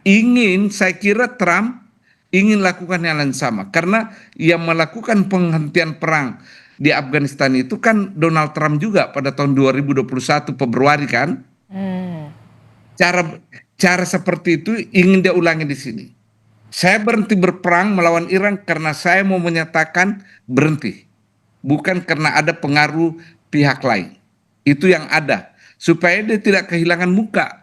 saya kira Trump ingin lakukan hal yang sama. Karena yang melakukan penghentian perang di Afghanistan itu kan Donald Trump juga pada tahun 2021 Februari kan? Cara seperti itu ingin dia ulangi di sini. Saya berhenti berperang melawan Iran karena saya mau menyatakan berhenti. Bukan karena ada pengaruh pihak lain. Itu yang ada. Supaya dia tidak kehilangan muka.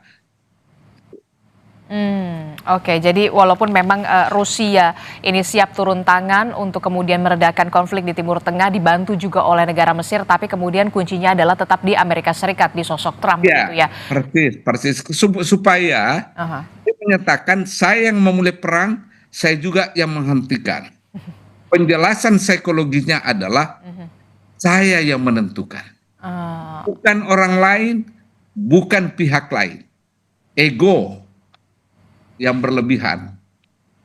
Oke, jadi walaupun memang Rusia ini siap turun tangan untuk kemudian meredakan konflik di Timur Tengah, dibantu juga oleh negara Mesir, tapi kemudian kuncinya adalah tetap di Amerika Serikat, di sosok Trump gitu ya. Persis. Supaya dia menyatakan saya yang memulai perang, saya juga yang menghentikan. Penjelasan psikologisnya adalah saya yang menentukan. Bukan orang lain, bukan pihak lain. Ego yang berlebihan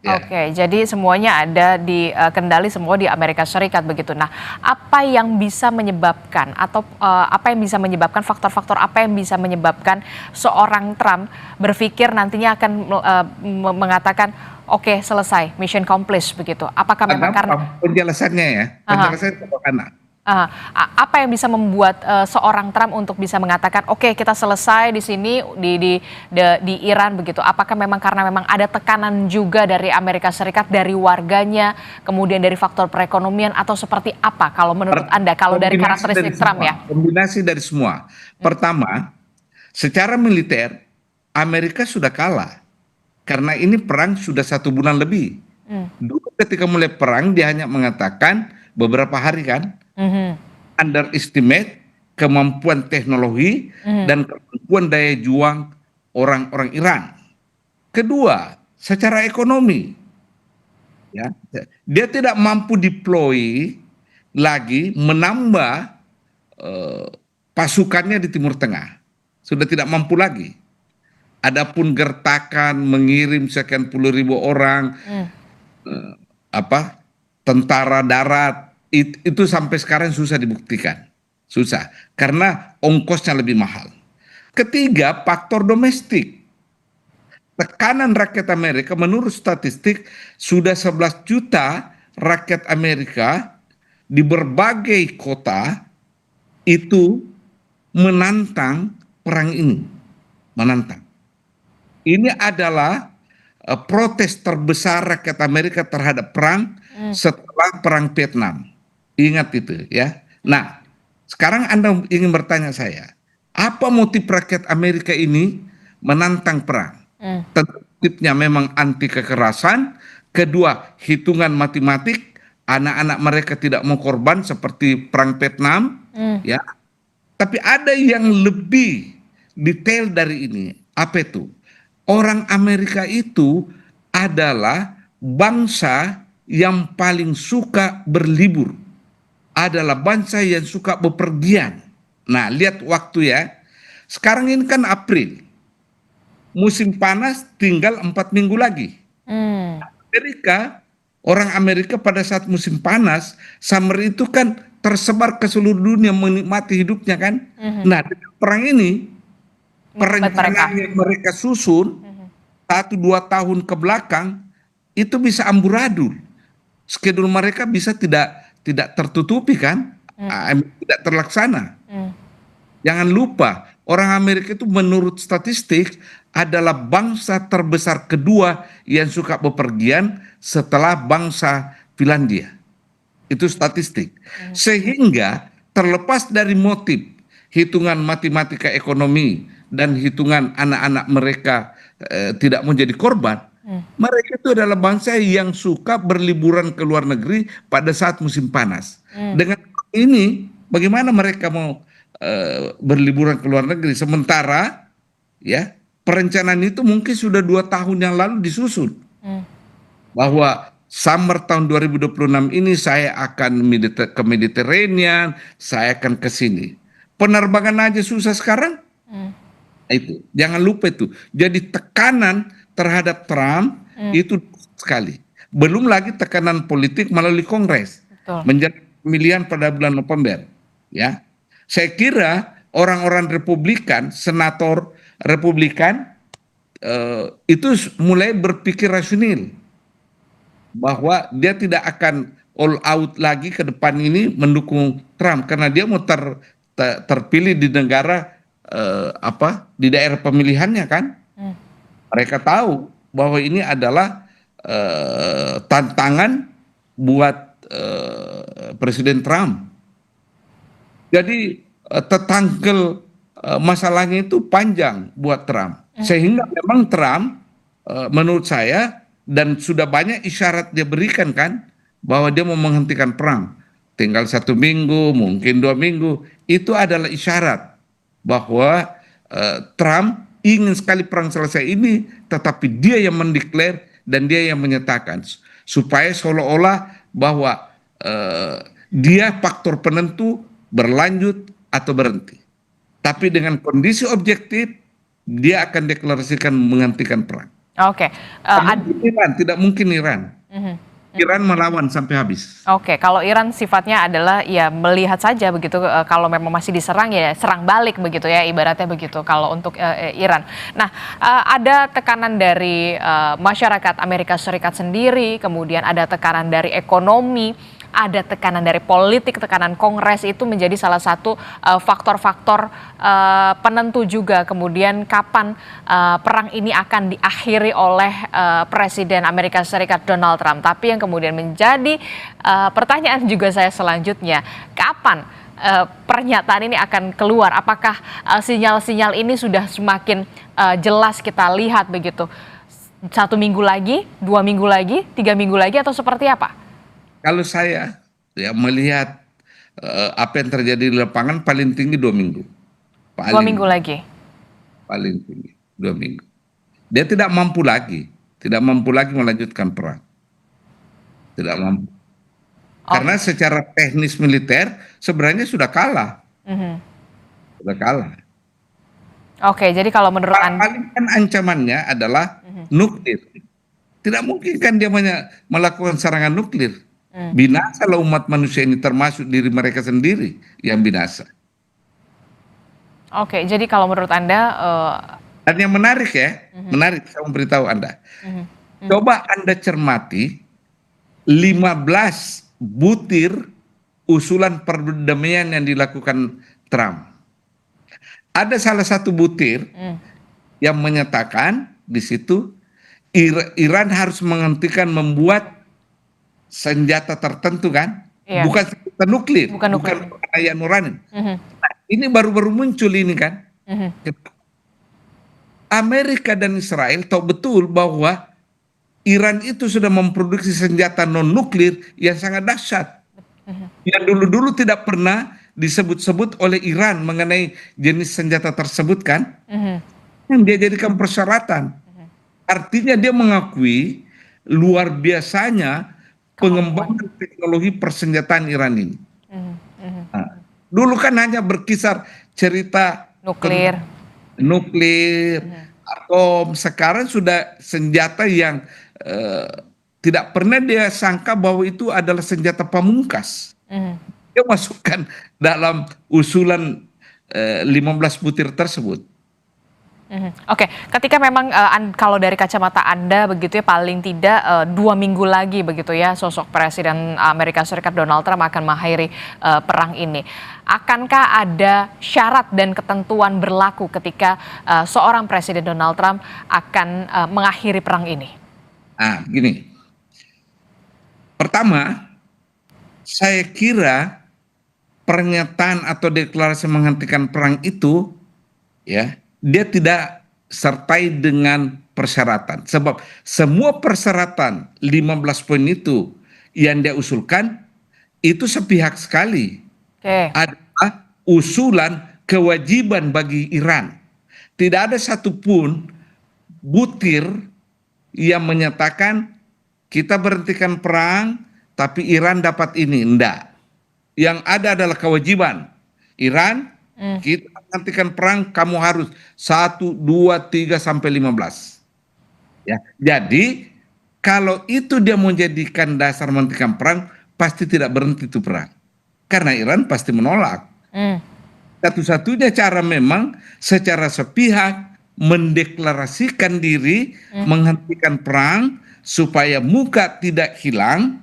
Ya. Oke, jadi semuanya ada di kendali semua di Amerika Serikat begitu. Nah, apa yang bisa menyebabkan atau apa yang bisa menyebabkan faktor-faktor apa yang bisa menyebabkan seorang Trump berpikir nantinya akan mengatakan oke, selesai, mission accomplished begitu. Apakah memang karena penjelasannya ya? Penjelasannya sederhana. Apa yang bisa membuat seorang Trump untuk bisa mengatakan oke, kita selesai di sini di Iran begitu? Apakah memang karena memang ada tekanan juga dari Amerika Serikat, dari warganya, kemudian dari faktor perekonomian, atau seperti apa kalau menurut Anda, kalau dari karakteristik Trump ya? Kombinasi dari semua. Pertama, secara militer Amerika sudah kalah karena ini perang sudah 1 bulan lebih. Dulu ketika mulai perang dia hanya mengatakan beberapa hari kan, underestimate kemampuan teknologi dan kemampuan daya juang orang-orang Iran. Kedua, secara ekonomi, ya, dia tidak mampu deploy lagi menambah pasukannya di Timur Tengah, sudah tidak mampu lagi. Adapun gertakan mengirim sekian puluh ribu orang, tentara darat, itu sampai sekarang susah dibuktikan. Susah, karena ongkosnya lebih mahal. Ketiga, faktor domestik. Tekanan rakyat Amerika, menurut statistik, sudah 11 juta rakyat Amerika di berbagai kota itu menantang perang ini. Menantang. Ini adalah protes terbesar rakyat Amerika terhadap perang setelah perang Vietnam. Ingat itu ya. Nah, sekarang Anda ingin bertanya saya, apa motif rakyat Amerika ini menantang perang? Tentu motifnya memang anti kekerasan. Kedua, hitungan matematik, anak-anak mereka tidak mau korban seperti perang Vietnam, ya. Tapi ada yang lebih detail dari ini. Apa itu? Orang Amerika itu adalah bangsa yang paling suka berlibur. Adalah bangsa yang suka bepergian. Nah, lihat waktu ya. Sekarang ini kan April. Musim panas tinggal 4 minggu lagi. Orang Amerika pada saat musim panas, summer itu kan tersebar ke seluruh dunia menikmati hidupnya kan. Nah, dengan perang ini, perencanaan yang mereka susun 1-2 tahun ke belakang itu bisa amburadul. Schedule mereka bisa tidak tertutupi kan, tidak terlaksana. Jangan lupa, orang Amerika itu menurut statistik adalah bangsa terbesar kedua yang suka bepergian setelah bangsa Finlandia. Itu statistik. Sehingga terlepas dari motif hitungan matematika ekonomi dan hitungan anak-anak mereka tidak mau jadi korban, mereka itu adalah bangsa yang suka berliburan ke luar negeri pada saat musim panas. Dengan ini, bagaimana mereka mau berliburan ke luar negeri? Sementara, ya, perencanaan itu mungkin sudah 2 tahun yang lalu disusun. Bahwa summer tahun 2026 ini saya akan ke Mediterranean, saya akan ke sini. Penerbangan aja susah sekarang. Itu, jangan lupa itu. Jadi tekanan terhadap Trump itu sekali. Belum lagi tekanan politik melalui Kongres menjadi pemilihan pada bulan November. Ya, saya kira orang-orang Republikan, senator Republikan itu mulai berpikir rasional bahwa dia tidak akan all out lagi ke depan ini mendukung Trump karena dia mau terpilih di negara di daerah pemilihannya kan. Mereka tahu bahwa ini adalah tantangan buat Presiden Trump. Jadi tetangkel masalahnya itu panjang buat Trump. Sehingga memang Trump menurut saya, dan sudah banyak isyarat dia berikan kan, bahwa dia mau menghentikan perang. Tinggal 1 minggu, mungkin 2 minggu. Itu adalah isyarat bahwa Trump ingin sekali perang selesai ini, tetapi dia yang mendeklar dan dia yang menyatakan supaya seolah-olah bahwa dia faktor penentu berlanjut atau berhenti. Tapi dengan kondisi objektif dia akan deklarasikan menghentikan perang. Oke. Tidak mungkin Iran. Iran melawan sampai habis. Oke, kalau Iran sifatnya adalah ya melihat saja begitu, kalau memang masih diserang ya serang balik begitu ya, ibaratnya begitu kalau untuk Iran. Nah, ada tekanan dari masyarakat Amerika Serikat sendiri, kemudian ada tekanan dari ekonomi, ada tekanan dari politik, tekanan Kongres, itu menjadi salah satu faktor-faktor penentu juga kemudian kapan perang ini akan diakhiri oleh Presiden Amerika Serikat Donald Trump. Tapi yang kemudian menjadi pertanyaan juga saya selanjutnya, kapan pernyataan ini akan keluar? Apakah sinyal-sinyal ini sudah semakin jelas kita lihat begitu? 1 minggu lagi, 2 minggu lagi, 3 minggu lagi, atau seperti apa? Kalau saya ya melihat apa yang terjadi di lapangan, paling tinggi 2 minggu. 2 minggu lagi? Paling tinggi 2 minggu. Dia tidak mampu lagi melanjutkan perang. Tidak mampu. Karena secara teknis militer sebenarnya sudah kalah. Sudah kalah. Oke, jadi kalau menurut Anda, paling kan ancamannya adalah nuklir. Tidak mungkin kan dia melakukan serangan nuklir. Binasalah umat manusia ini, termasuk diri mereka sendiri yang binasa. Oke, jadi kalau menurut Anda, dan yang menarik ya, menarik, saya memberitahu Anda. Coba Anda cermati 15 butir usulan perdamaian yang dilakukan Trump. Ada salah satu butir yang menyatakan di situ Iran harus menghentikan membuat senjata tertentu kan, bukan senjata nuklir, bukan kekayaan uranium. Nah, ini baru-baru muncul ini kan. Amerika dan Israel tahu betul bahwa Iran itu sudah memproduksi senjata non nuklir yang sangat dahsyat, yang dulu-dulu tidak pernah disebut-sebut oleh Iran mengenai jenis senjata tersebut kan, yang dia jadikan persyaratan. Artinya dia mengakui luar biasanya pengembangan teknologi persenjataan Iran ini. Nah, dulu kan hanya berkisar cerita nuklir, atom. Sekarang sudah senjata yang tidak pernah dia sangka bahwa itu adalah senjata pamungkas. Dia masukkan dalam usulan 15 butir tersebut. Oke, ketika memang kalau dari kacamata Anda begitu ya, paling tidak 2 minggu lagi begitu ya, sosok Presiden Amerika Serikat Donald Trump akan mengakhiri perang ini. Akankah ada syarat dan ketentuan berlaku ketika seorang Presiden Donald Trump akan mengakhiri perang ini? Gini. Pertama, saya kira pernyataan atau deklarasi menghentikan perang itu ya, dia tidak sertai dengan persyaratan. Sebab semua persyaratan 15 poin itu yang dia usulkan itu sepihak sekali. Adalah usulan kewajiban bagi Iran. Tidak ada satupun butir yang menyatakan kita berhentikan perang tapi Iran dapat ini. Enggak. Yang ada adalah kewajiban Iran, kita menghentikan perang, kamu harus 1, 2, 3 sampai 15. Ya, jadi kalau itu dia menjadikan dasar menghentikan perang, pasti tidak berhenti itu perang. Karena Iran pasti menolak. Satu-satunya cara memang secara sepihak mendeklarasikan diri menghentikan perang supaya muka tidak hilang.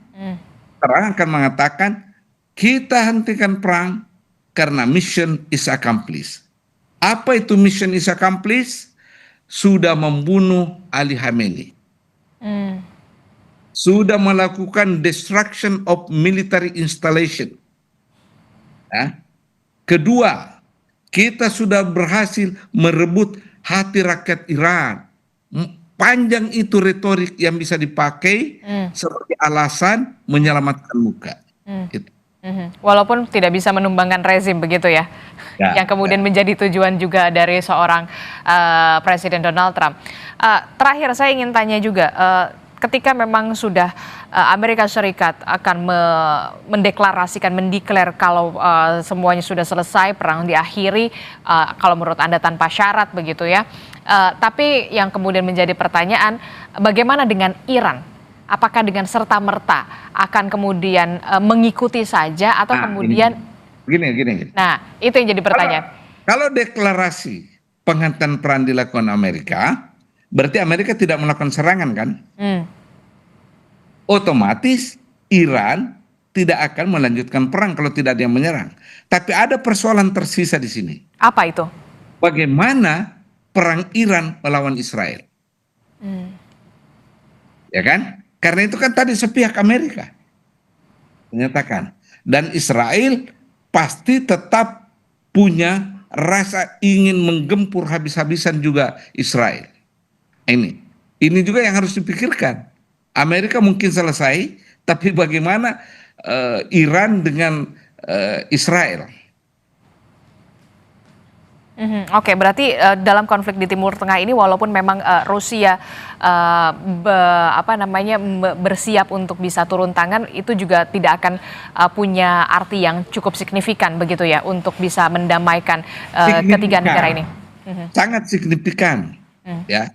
Perang akan mengatakan kita hentikan perang karena mission is accomplished. Apa itu mission is accomplished? Sudah membunuh Ali Khamenei. Sudah melakukan destruction of military installation. Ya. Kedua, kita sudah berhasil merebut hati rakyat Iran. Panjang itu retorik yang bisa dipakai sebagai alasan menyelamatkan muka. Walaupun tidak bisa menumbangkan rezim begitu ya, yang kemudian menjadi tujuan juga dari seorang Presiden Donald Trump. Terakhir saya ingin tanya juga, ketika memang sudah Amerika Serikat akan mendeklarasikan, mendeklar kalau semuanya sudah selesai, perang diakhiri, kalau menurut Anda tanpa syarat begitu ya, Tapi yang kemudian menjadi pertanyaan, bagaimana dengan Iran? Apakah dengan serta-merta akan kemudian mengikuti saja atau kemudian... Gini. Nah, itu yang jadi pertanyaan. Kalau deklarasi penghentian perang dilakukan Amerika, berarti Amerika tidak melakukan serangan kan? Otomatis Iran tidak akan melanjutkan perang kalau tidak ada yang menyerang. Tapi ada persoalan tersisa di sini. Apa itu? Bagaimana perang Iran melawan Israel? Ya kan? Karena itu kan tadi sepihak Amerika menyatakan. Dan Israel pasti tetap punya rasa ingin menggempur habis-habisan juga Israel. Ini juga yang harus dipikirkan. Amerika mungkin selesai, tapi bagaimana Iran dengan Israel? Oke, berarti dalam konflik di Timur Tengah ini walaupun memang Rusia bersiap untuk bisa turun tangan, itu juga tidak akan punya arti yang cukup signifikan begitu ya untuk bisa mendamaikan ketiga negara ini. Sangat signifikan, ya.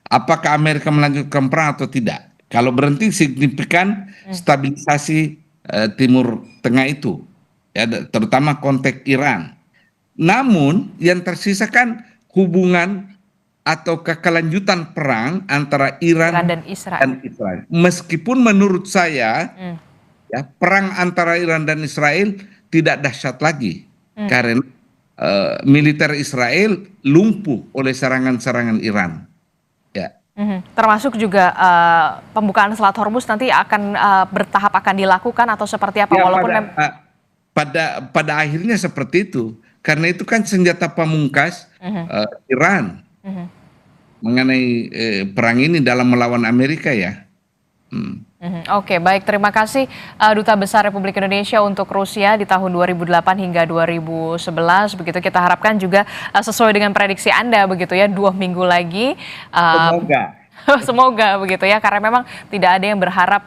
Apakah Amerika melanjutkan perang atau tidak? Kalau berhenti signifikan stabilisasi Timur Tengah itu, ya, terutama konteks Iran. Namun yang tersisa kan hubungan atau kelanjutan perang antara Iran dan Israel. Meskipun menurut saya ya, perang antara Iran dan Israel tidak dahsyat lagi karena militer Israel lumpuh oleh serangan-serangan Iran. Ya. Termasuk juga pembukaan Selat Hormuz nanti akan bertahap akan dilakukan atau seperti apa? Ya, walaupun pada akhirnya seperti itu. Karena itu kan senjata pamungkas Iran mengenai perang ini dalam melawan Amerika ya. Oke, baik, terima kasih Duta Besar Republik Indonesia untuk Rusia di tahun 2008 hingga 2011. Begitu kita harapkan juga sesuai dengan prediksi Anda begitu ya, 2 minggu lagi. Semoga begitu ya, karena memang tidak ada yang berharap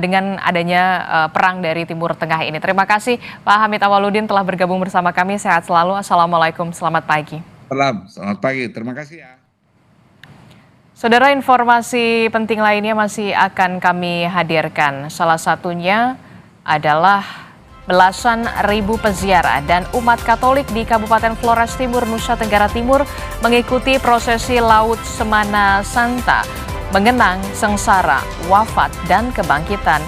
dengan adanya perang dari Timur Tengah ini. Terima kasih Pak Hamid Awaludin telah bergabung bersama kami. Sehat selalu. Assalamualaikum, selamat pagi. Selamat pagi, terima kasih ya. Saudara, informasi penting lainnya masih akan kami hadirkan. Salah satunya adalah belasan ribu peziarah dan umat Katolik di Kabupaten Flores Timur, Nusa Tenggara Timur mengikuti prosesi Laut Semana Santa mengenang sengsara, wafat, dan kebangkitan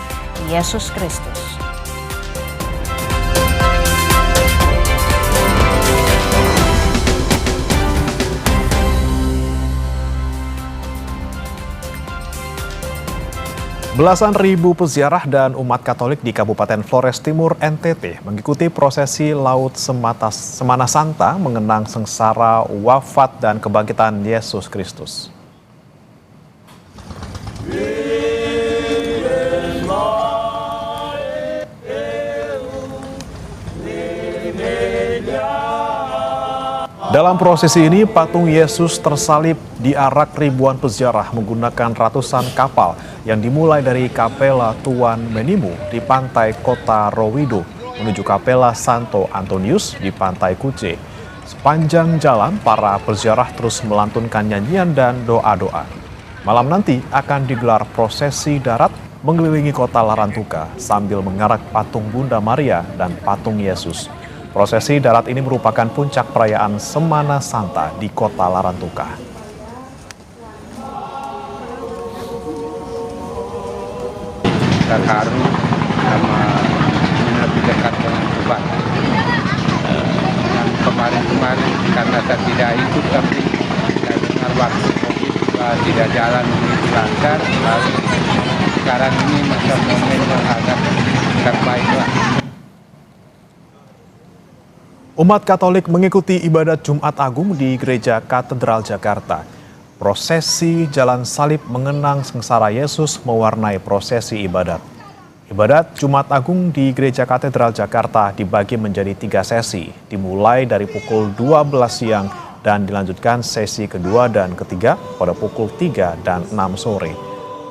Yesus Kristus. Belasan ribu peziarah dan umat Katolik di Kabupaten Flores Timur, NTT mengikuti prosesi Laut Semana Santa mengenang sengsara, wafat, dan kebangkitan Yesus Kristus. Dalam prosesi ini, patung Yesus tersalib diarak ribuan peziarah menggunakan ratusan kapal yang dimulai dari Kapela Tuan Menimu di pantai Kota Rowido menuju Kapela Santo Antonius di pantai Kuce. Sepanjang jalan, para peziarah terus melantunkan nyanyian dan doa-doa. Malam nanti akan digelar prosesi darat mengelilingi kota Larantuka sambil mengarak patung Bunda Maria dan patung Yesus. Prosesi darat ini merupakan puncak perayaan Semana Santa di kota Larantuka. Terharu sama lebih dekat dengan Tuhan. Yang kemarin-kemarin karena saya tidak ikut, tapi saya dengar waktu COVID juga tidak jalan begitu lancar. Lalu sekarang ini masa momen yang agak terbaik lah. Umat Katolik mengikuti ibadat Jumat Agung di Gereja Katedral Jakarta. Prosesi jalan salib mengenang sengsara Yesus mewarnai prosesi ibadat. Ibadat Jumat Agung di Gereja Katedral Jakarta dibagi menjadi 3 sesi, dimulai dari pukul 12 siang dan dilanjutkan sesi kedua dan ketiga pada pukul 3 dan 6 sore.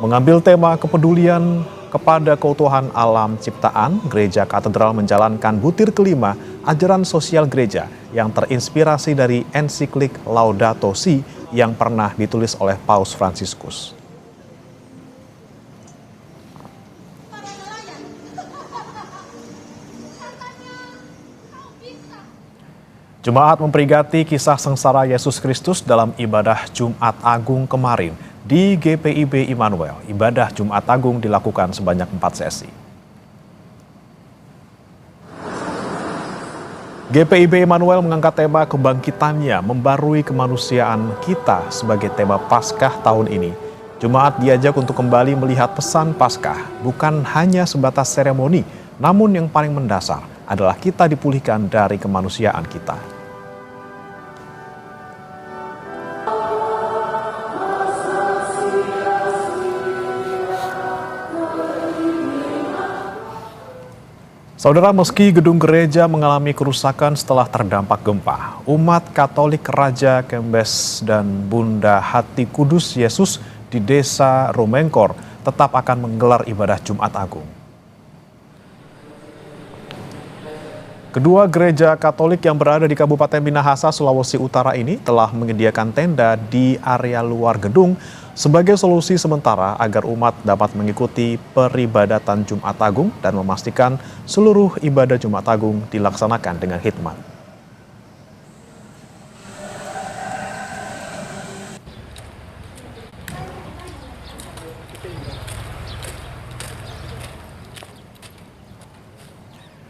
Mengambil tema kepedulian kepada keutuhan alam ciptaan, Gereja Katedral menjalankan butir kelima ajaran sosial gereja yang terinspirasi dari ensiklik Laudato Si yang pernah ditulis oleh Paus Fransiskus. Jemaat memperingati kisah sengsara Yesus Kristus dalam ibadah Jumat Agung kemarin di GPIB Immanuel. Ibadah Jumat Agung dilakukan sebanyak 4 sesi. GPIB Immanuel mengangkat tema kebangkitannya membarui kemanusiaan kita sebagai tema Paskah tahun ini. Jemaat diajak untuk kembali melihat pesan Paskah, bukan hanya sebatas seremoni, namun yang paling mendasar adalah kita dipulihkan dari kemanusiaan kita. Saudara, meski gedung gereja mengalami kerusakan setelah terdampak gempa, umat Katolik Raja Kembes dan Bunda Hati Kudus Yesus di Desa Rumengkor tetap akan menggelar ibadah Jumat Agung. Kedua gereja Katolik yang berada di Kabupaten Minahasa, Sulawesi Utara ini telah menyediakan tenda di area luar gedung sebagai solusi sementara agar umat dapat mengikuti peribadatan Jumat Agung dan memastikan seluruh ibadah Jumat Agung dilaksanakan dengan hikmat.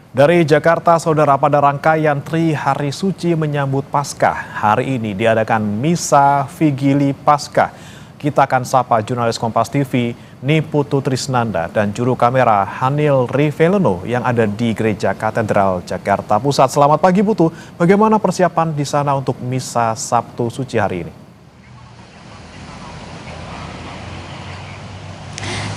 Dari Jakarta, saudara, pada rangkaian Tri Hari Suci menyambut Paskah, hari ini diadakan Misa Vigili Paskah. Kita akan sapa jurnalis Kompas TV Niputu Trisnanda dan juru kamera Hanil Riveleno yang ada di Gereja Katedral Jakarta Pusat. Selamat pagi Putu, bagaimana persiapan di sana untuk Misa Sabtu Suci hari ini?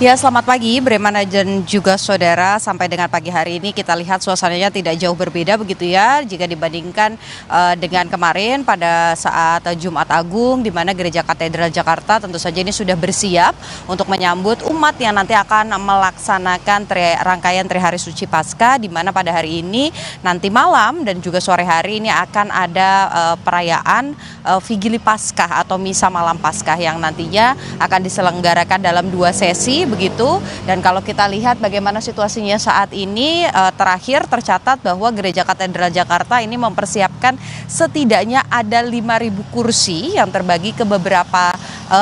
Ya, selamat pagi Bremana dan juga saudara. Sampai dengan pagi hari ini kita lihat suasananya tidak jauh berbeda begitu ya jika dibandingkan dengan kemarin pada saat Jumat Agung, di mana Gereja Katedral Jakarta tentu saja ini sudah bersiap untuk menyambut umat yang nanti akan melaksanakan rangkaian Tri Hari Suci Paskah, di mana pada hari ini nanti malam dan juga sore hari ini akan ada perayaan Vigili Paskah atau Misa Malam Paskah yang nantinya akan diselenggarakan dalam 2 sesi begitu. Dan kalau kita lihat bagaimana situasinya saat ini, terakhir tercatat bahwa Gereja Katedral Jakarta ini mempersiapkan setidaknya ada 5.000 kursi yang terbagi ke beberapa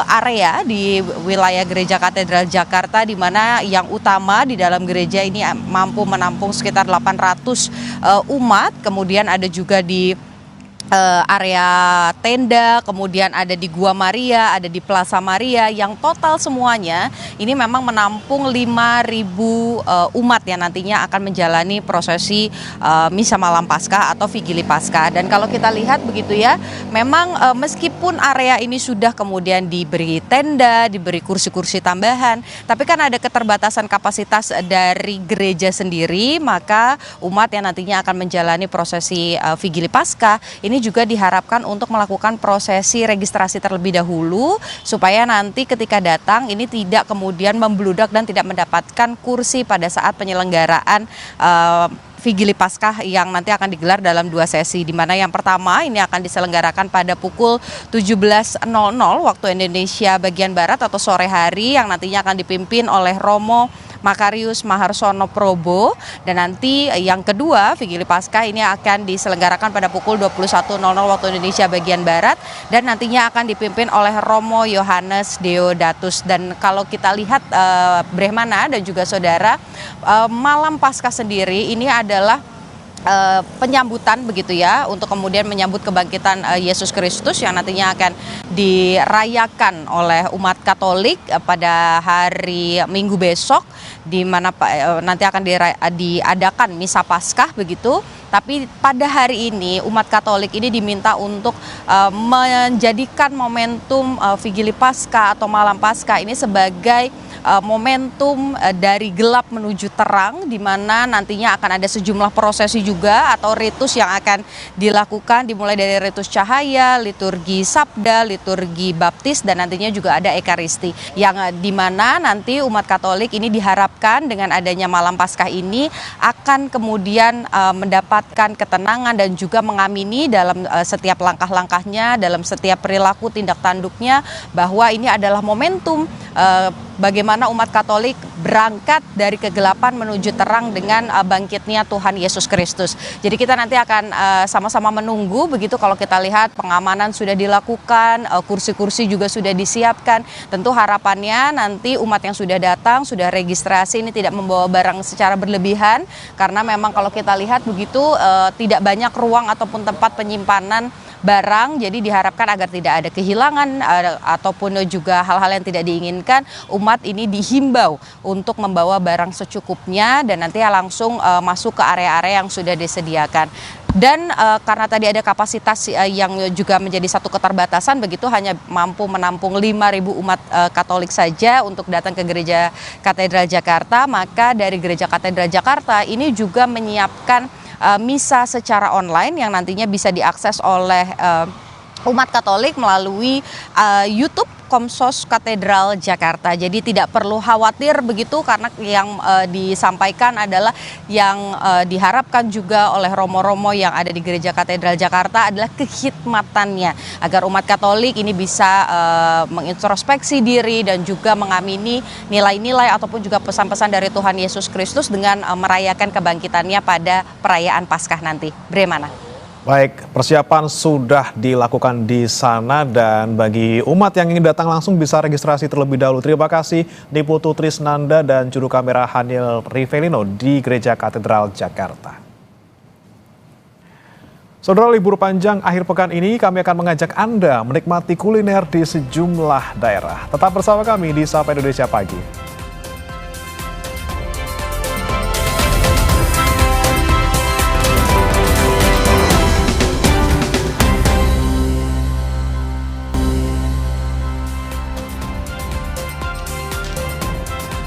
area di wilayah Gereja Katedral Jakarta, di mana yang utama di dalam gereja ini mampu menampung sekitar 800 umat. Kemudian ada juga di area tenda, kemudian ada di Gua Maria, ada di Plaza Maria, yang total semuanya ini memang menampung 5.000 umat yang nantinya akan menjalani prosesi Misa Malam Paskah atau Vigili Paskah. Dan kalau kita lihat begitu ya, memang meskipun area ini sudah kemudian diberi tenda, diberi kursi-kursi tambahan, tapi kan ada keterbatasan kapasitas dari gereja sendiri, maka umat yang nantinya akan menjalani prosesi Vigili Paskah ini juga diharapkan untuk melakukan prosesi registrasi terlebih dahulu supaya nanti ketika datang ini tidak kemudian membludak dan tidak mendapatkan kursi pada saat penyelenggaraan Vigili Paskah yang nanti akan digelar dalam 2 sesi, di mana yang pertama ini akan diselenggarakan pada pukul 17.00 waktu Indonesia bagian Barat atau sore hari, yang nantinya akan dipimpin oleh Romo Makarius Maharsono Probo. Dan nanti yang kedua, Vigili Paskah ini akan diselenggarakan pada pukul 21.00 waktu Indonesia bagian Barat dan nantinya akan dipimpin oleh Romo Yohanes Deodatus. Dan kalau kita lihat Brehmana dan juga saudara, Malam Paskah sendiri ini adalah penyambutan begitu ya, untuk kemudian menyambut kebangkitan Yesus Kristus yang nantinya akan dirayakan oleh umat Katolik pada hari Minggu besok, di mana nanti akan diadakan Misa Paskah begitu. Tapi pada hari ini umat Katolik ini diminta untuk menjadikan momentum Vigili Paskah atau Malam Paskah ini sebagai momentum dari gelap menuju terang, di mana nantinya akan ada sejumlah prosesi juga atau ritus yang akan dilakukan, dimulai dari ritus cahaya, liturgi sabda, liturgi baptis, dan nantinya juga ada ekaristi, yang di mana nanti umat Katolik ini diharapkan dengan adanya malam Paskah ini akan kemudian mendapatkan ketenangan dan juga mengamini dalam setiap langkah-langkahnya, dalam setiap perilaku tindak tanduknya, bahwa ini adalah momentum bagaimana umat Katolik berangkat dari kegelapan menuju terang dengan bangkitnya Tuhan Yesus Kristus. Jadi kita nanti akan sama-sama menunggu, begitu kalau kita lihat pengamanan sudah dilakukan, kursi-kursi juga sudah disiapkan. Tentu harapannya nanti umat yang sudah datang, sudah registrasi ini tidak membawa barang secara berlebihan, karena memang kalau kita lihat begitu tidak banyak ruang ataupun tempat penyimpanan barang, jadi diharapkan agar tidak ada kehilangan ataupun juga hal-hal yang tidak diinginkan. Umat ini dihimbau untuk membawa barang secukupnya dan nanti langsung masuk ke area-area yang sudah disediakan. Dan karena tadi ada kapasitas yang juga menjadi satu keterbatasan, begitu hanya mampu menampung 5.000 umat Katolik saja untuk datang ke Gereja Katedral Jakarta, maka dari Gereja Katedral Jakarta ini juga menyiapkan misa secara online yang nantinya bisa diakses oleh umat Katolik melalui YouTube Komsos Katedral Jakarta. Jadi tidak perlu khawatir begitu, karena yang disampaikan adalah yang diharapkan juga oleh romo-romo yang ada di Gereja Katedral Jakarta adalah kekhidmatannya, agar umat Katolik ini bisa mengintrospeksi diri dan juga mengamini nilai-nilai ataupun juga pesan-pesan dari Tuhan Yesus Kristus dengan merayakan kebangkitannya pada perayaan Paskah nanti. Bremana. Baik, persiapan sudah dilakukan di sana, dan bagi umat yang ingin datang langsung bisa registrasi terlebih dahulu. Terima kasih Niputu Trisnanda dan juru kamera Hanil Rivelino di Gereja Katedral Jakarta. Saudara, libur panjang akhir pekan ini kami akan mengajak Anda menikmati kuliner di sejumlah daerah. Tetap bersama kami di Sapa Indonesia Pagi.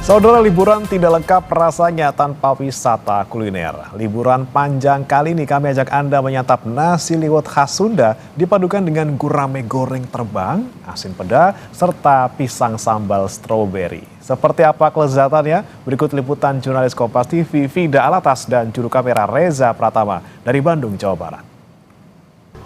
Saudara, liburan tidak lengkap rasanya tanpa wisata kuliner. Liburan panjang kali ini kami ajak Anda menyantap nasi liwet khas Sunda dipadukan dengan gurame goreng terbang, asin peda, serta pisang sambal stroberi. Seperti apa kelezatannya? Berikut liputan jurnalis Kompas TV Vida Alatas dan juru kamera Reza Pratama dari Bandung, Jawa Barat.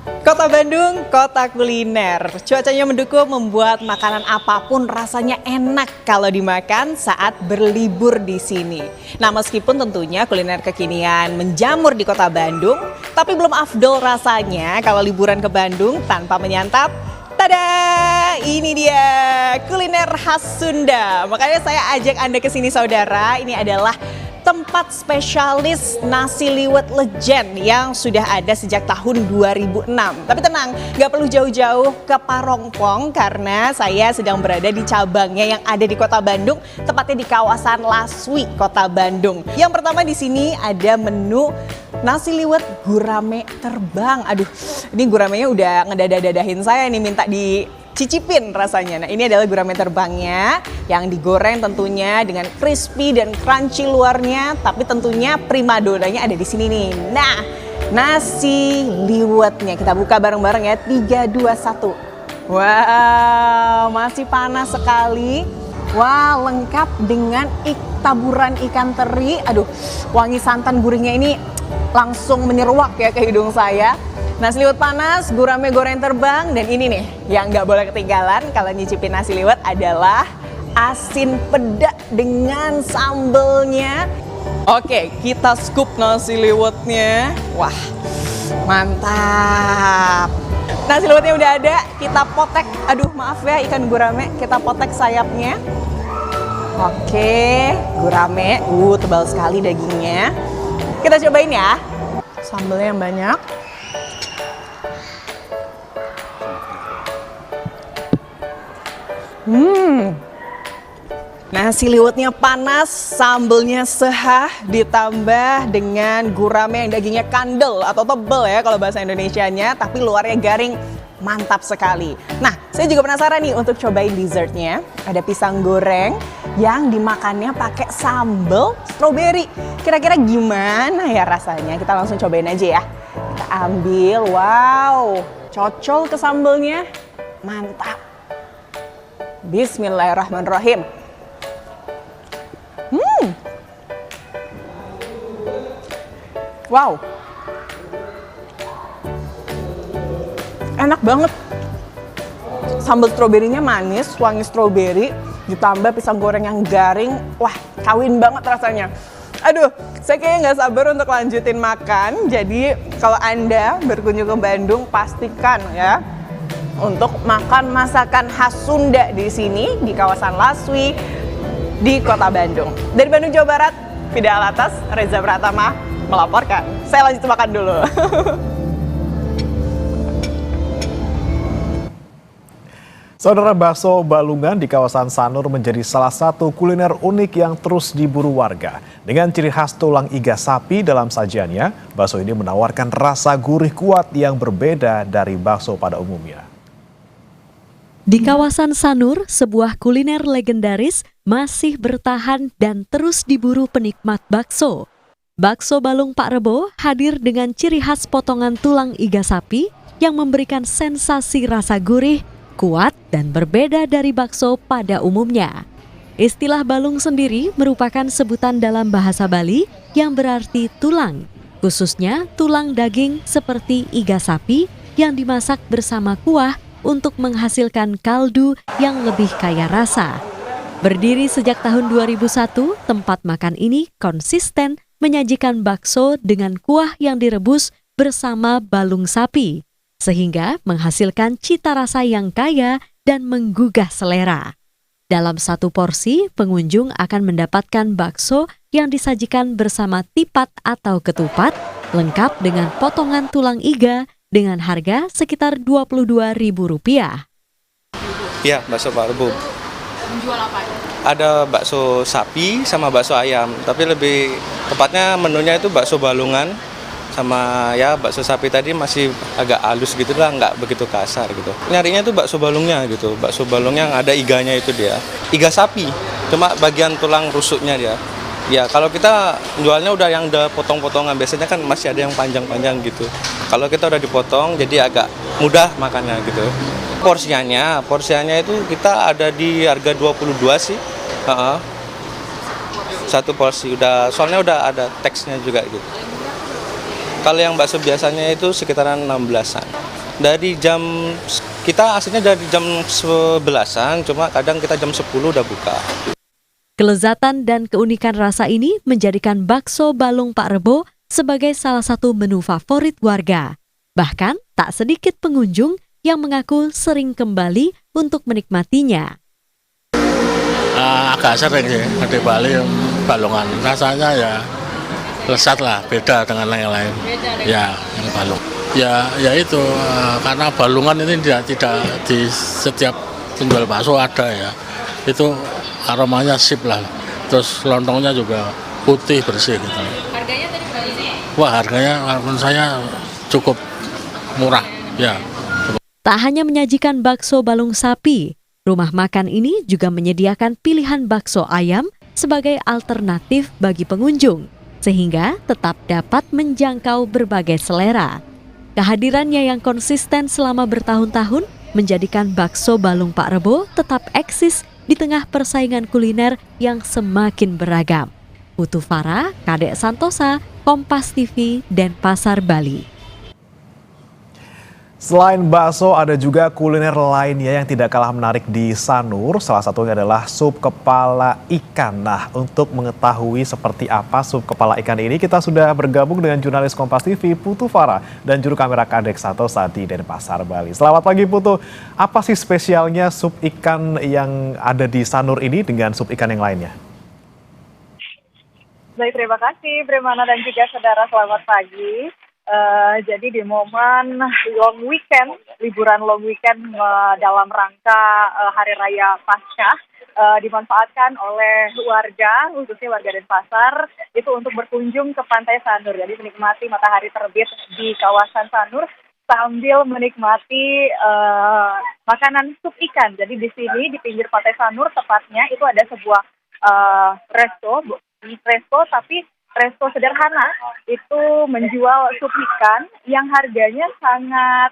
Kota Bandung, kota kuliner. Cuacanya mendukung membuat makanan apapun rasanya enak kalau dimakan saat berlibur di sini. Nah, meskipun tentunya kuliner kekinian menjamur di kota Bandung, tapi belum afdol rasanya kalau liburan ke Bandung tanpa menyantap. Tada! Ini dia kuliner khas Sunda. Makanya saya ajak Anda ke sini, saudara. Ini adalah tempat spesialis nasi liwet legend yang sudah ada sejak tahun 2006. Tapi tenang, nggak perlu jauh-jauh ke Parongpong karena saya sedang berada di cabangnya yang ada di Kota Bandung, tepatnya di kawasan Laswi, Kota Bandung. Yang pertama di sini ada menu nasi liwet gurame terbang. Aduh, ini guramenya udah ngedadah-dadahin saya nih, minta dicicipin rasanya. Nah, ini adalah gurame terbangnya yang digoreng tentunya dengan crispy dan crunchy luarnya, tapi tentunya primadonanya ada di sini nih. Nah, nasi liwetnya kita buka bareng-bareng ya. 3, 2, 1. Wow, masih panas sekali. Wah, lengkap dengan taburan ikan teri. Aduh, wangi santan gurihnya ini langsung menyeruak ya ke hidung saya. Nasi liwet panas, gurame goreng terbang, dan ini nih yang nggak boleh ketinggalan kalau nyicipin nasi liwet adalah asin peda dengan sambelnya. Oke, kita scoop nasi liwetnya. Wah, mantap. Nasi liwetnya udah ada, kita potek. Aduh, maaf ya ikan gurame, kita potek sayapnya. Oke, gurame, tebal sekali dagingnya. Kita cobain ya. Sambelnya yang banyak. Nasi liwetnya panas, sambelnya sehah, ditambah dengan gurame yang dagingnya kandel atau tebel ya kalau bahasa Indonesianya, tapi luarnya garing. mantap sekali. Nah, saya juga penasaran nih untuk cobain dessertnya. Ada pisang goreng yang dimakannya pakai sambal stroberi. Kira-kira gimana ya rasanya? Kita langsung cobain aja ya. Kita ambil, wow, cocol ke sambalnya, mantap. Bismillahirrahmanirrahim. Wow, enak banget. Sambal stroberinya manis, wangi stroberi, ditambah pisang goreng yang garing. Wah, kawin banget rasanya. Aduh, saya kayaknya nggak sabar untuk lanjutin makan. Jadi kalau Anda berkunjung ke Bandung, pastikan ya untuk makan masakan khas Sunda di sini, di kawasan Laswi, di Kota Bandung. Dari Bandung, Jawa Barat, Fida Alatas, Reza Pratama melaporkan. Saya lanjut makan dulu. Saudara, bakso Balungan di kawasan Sanur menjadi salah satu kuliner unik yang terus diburu warga. Dengan ciri khas tulang iga sapi dalam sajiannya, bakso ini menawarkan rasa gurih kuat yang berbeda dari bakso pada umumnya. Di kawasan Sanur, sebuah kuliner legendaris masih bertahan dan terus diburu penikmat bakso. Bakso Balung Pak Rebo hadir dengan ciri khas potongan tulang iga sapi yang memberikan sensasi rasa gurih, kuat, dan berbeda dari bakso pada umumnya. Istilah balung sendiri merupakan sebutan dalam bahasa Bali yang berarti tulang, khususnya tulang daging seperti iga sapi yang dimasak bersama kuah untuk menghasilkan kaldu yang lebih kaya rasa. Berdiri sejak tahun 2001, tempat makan ini konsisten menyajikan bakso dengan kuah yang direbus bersama balung sapi, sehingga menghasilkan cita rasa yang kaya dan menggugah selera. Dalam satu porsi, pengunjung akan mendapatkan bakso yang disajikan bersama tipat atau ketupat, lengkap dengan potongan tulang iga dengan harga sekitar Rp22.000. Iya, bakso Pak Rebo. Menjual apa ya? Ada bakso sapi sama bakso ayam, tapi lebih tepatnya menunya itu bakso balungan sama ya bakso sapi tadi masih agak halus gitu lah, nggak begitu kasar gitu. Nyarinya itu bakso balungnya gitu, bakso balung yang ada iganya itu dia. Iga sapi, cuma bagian tulang rusuknya dia. Ya kalau kita jualnya udah yang udah potong-potongan, biasanya kan masih ada yang panjang-panjang gitu. Kalau kita udah dipotong jadi agak mudah makannya gitu. Porsiannya itu kita ada di harga 22 sih. Satu porsi soalnya udah ada teksnya juga gitu. Kalau yang bakso biasanya itu sekitaran 16-an. Kita aslinya dari jam 11-an, cuma kadang kita jam 10 udah buka. Kelezatan dan keunikan rasa ini menjadikan bakso Balung Pak Rebo sebagai salah satu menu favorit warga. Bahkan tak sedikit pengunjung yang mengaku sering kembali untuk menikmatinya. Agak sering sih di Bali balungan, rasanya ya lesat lah, beda dengan yang lain. Ya, yang balung. Ya itu karena balungan ini tidak di setiap penjual bakso ada ya. Itu aromanya sip lah. Terus lontongnya juga putih bersih gitu. Harganya tadi berapa sih? Wah, harganya menurut saya cukup murah. Ya. Tak hanya menyajikan bakso balung sapi, rumah makan ini juga menyediakan pilihan bakso ayam sebagai alternatif bagi pengunjung, sehingga tetap dapat menjangkau berbagai selera. Kehadirannya yang konsisten selama bertahun-tahun menjadikan bakso Balung Pak Rebo tetap eksis di tengah persaingan kuliner yang semakin beragam. Putu Farah, Kadek Santosa, Kompas TV, Denpasar, Bali. Selain bakso, ada juga kuliner lainnya yang tidak kalah menarik di Sanur. Salah satunya adalah sup kepala ikan. Nah, untuk mengetahui seperti apa sup kepala ikan ini, kita sudah bergabung dengan jurnalis Kompas TV, Putu Farah, dan juru kamera Kadek Santosa di Denpasar, Bali. Selamat pagi, Putu. Apa sih spesialnya sup ikan yang ada di Sanur ini dengan sup ikan yang lainnya? Baik, terima kasih Bremana dan juga saudara, selamat pagi. Jadi di momen long weekend, liburan long weekend dalam rangka Hari Raya Paskah, dimanfaatkan oleh warga, khususnya warga Denpasar, itu untuk berkunjung ke Pantai Sanur. Jadi menikmati matahari terbit di kawasan Sanur sambil menikmati makanan sup ikan. Jadi di sini di pinggir Pantai Sanur tepatnya itu ada sebuah resto tapi resto sederhana itu menjual sup ikan yang harganya sangat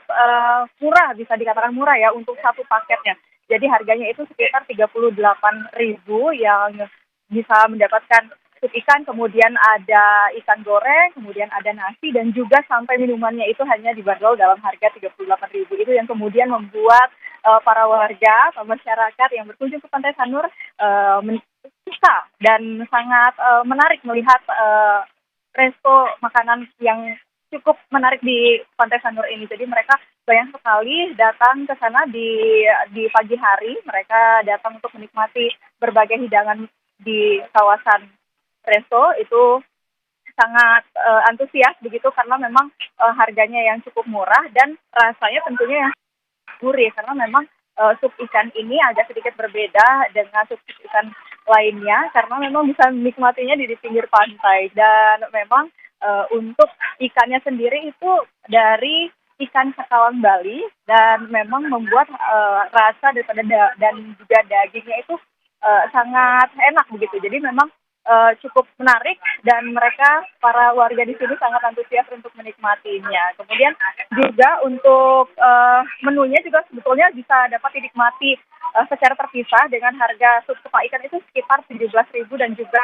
murah, bisa dikatakan murah ya untuk satu paketnya. Jadi harganya itu sekitar 38.000 yang bisa mendapatkan sup ikan, kemudian ada ikan goreng, kemudian ada nasi, dan juga sampai minumannya itu hanya dibanderol dalam harga 38.000. Itu yang kemudian membuat para warga atau masyarakat yang berkunjung ke Pantai Sanur bisa dan sangat menarik melihat resto makanan yang cukup menarik di Pantai Sanur ini. Jadi mereka banyak sekali datang ke sana di pagi hari. Mereka datang untuk menikmati berbagai hidangan di kawasan resto. Itu sangat antusias begitu karena memang harganya yang cukup murah dan rasanya tentunya yang gurih, karena memang sup ikan ini agak sedikit berbeda dengan sup ikan lainnya karena memang bisa menikmatinya di pinggir pantai. Dan memang untuk ikannya sendiri itu dari ikan cakalang Bali dan memang membuat rasa daripada dan juga dagingnya itu sangat enak begitu. Jadi memang cukup menarik dan mereka para warga di sini sangat antusias untuk menikmatinya. Kemudian juga untuk menunya juga sebetulnya bisa dapat dinikmati secara terpisah dengan harga sup kepala ikan itu sekitar 17.000 dan juga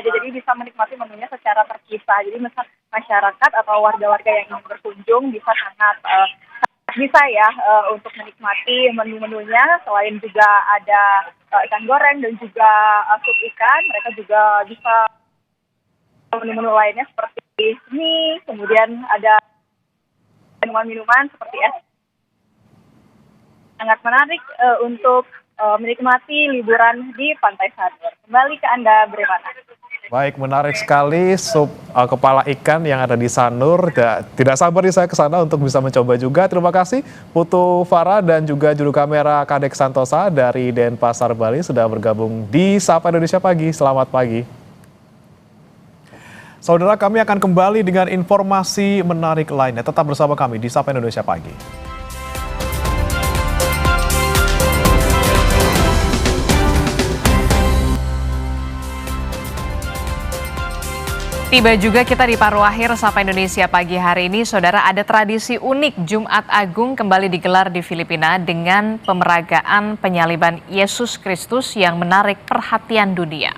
jadi bisa menikmati menunya secara terpisah. Jadi masyarakat atau warga-warga yang ingin berkunjung bisa sangat bisa ya untuk menikmati menu-menunya. Selain juga ada ikan goreng dan juga sup ikan, mereka juga bisa menu-menu lainnya seperti mie, kemudian ada minuman-minuman seperti es. Sangat menarik untuk menikmati liburan di Pantai Sanur. Kembali ke Anda, Bremana. Baik, menarik sekali sup kepala ikan yang ada di Sanur. Tidak sabar nih saya ke sana untuk bisa mencoba juga. Terima kasih Putu Farah dan juga juru kamera Kadek Santosa dari Denpasar, Bali sudah bergabung di Sapa Indonesia Pagi. Selamat pagi. Saudara, kami akan kembali dengan informasi menarik lainnya. Tetap bersama kami di Sapa Indonesia Pagi. Tiba juga kita di paruh akhir Sapa Indonesia Pagi hari ini. Saudara, ada tradisi unik Jumat Agung kembali digelar di Filipina dengan pemeragaan penyaliban Yesus Kristus yang menarik perhatian dunia.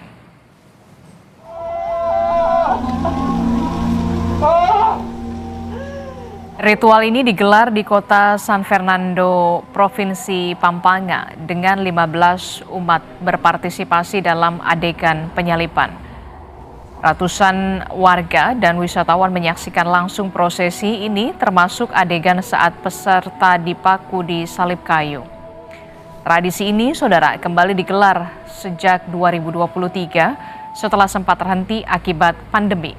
Ritual ini digelar di kota San Fernando, Provinsi Pampanga, dengan 15 umat berpartisipasi dalam adegan penyaliban. Ratusan warga dan wisatawan menyaksikan langsung prosesi ini, termasuk adegan saat peserta dipaku di salib kayu. Tradisi ini, saudara, kembali digelar sejak 2023 setelah sempat terhenti akibat pandemi.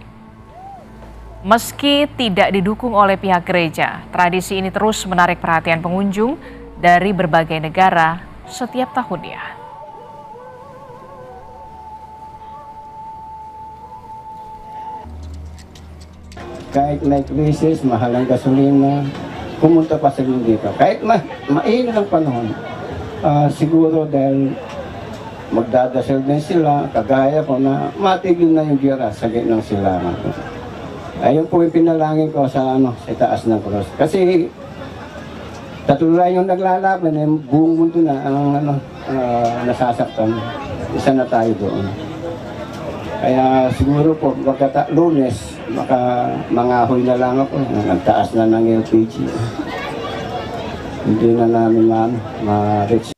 Meski tidak didukung oleh pihak gereja, tradisi ini terus menarik perhatian pengunjung dari berbagai negara setiap tahunnya. Kahit may krisis, mahal ang gasolina, pumunta pa sila dito. Kahit mainit ang panahon, siguro dahil magdadasal din sila, kagaya ko na matigil na yung gira sa gitnang silangan ko. Ayun po yung pinalangin ko sa taas ng cross. Kasi tatuloy yung naglalaban, yung buong mundo na ang nasasaktan. Isa na tayo doon. Kaya siguro po, pagkata Lunes, mangahoy na lang ako. Nagtaas na ng LPG. Hindi na namin ma-reach.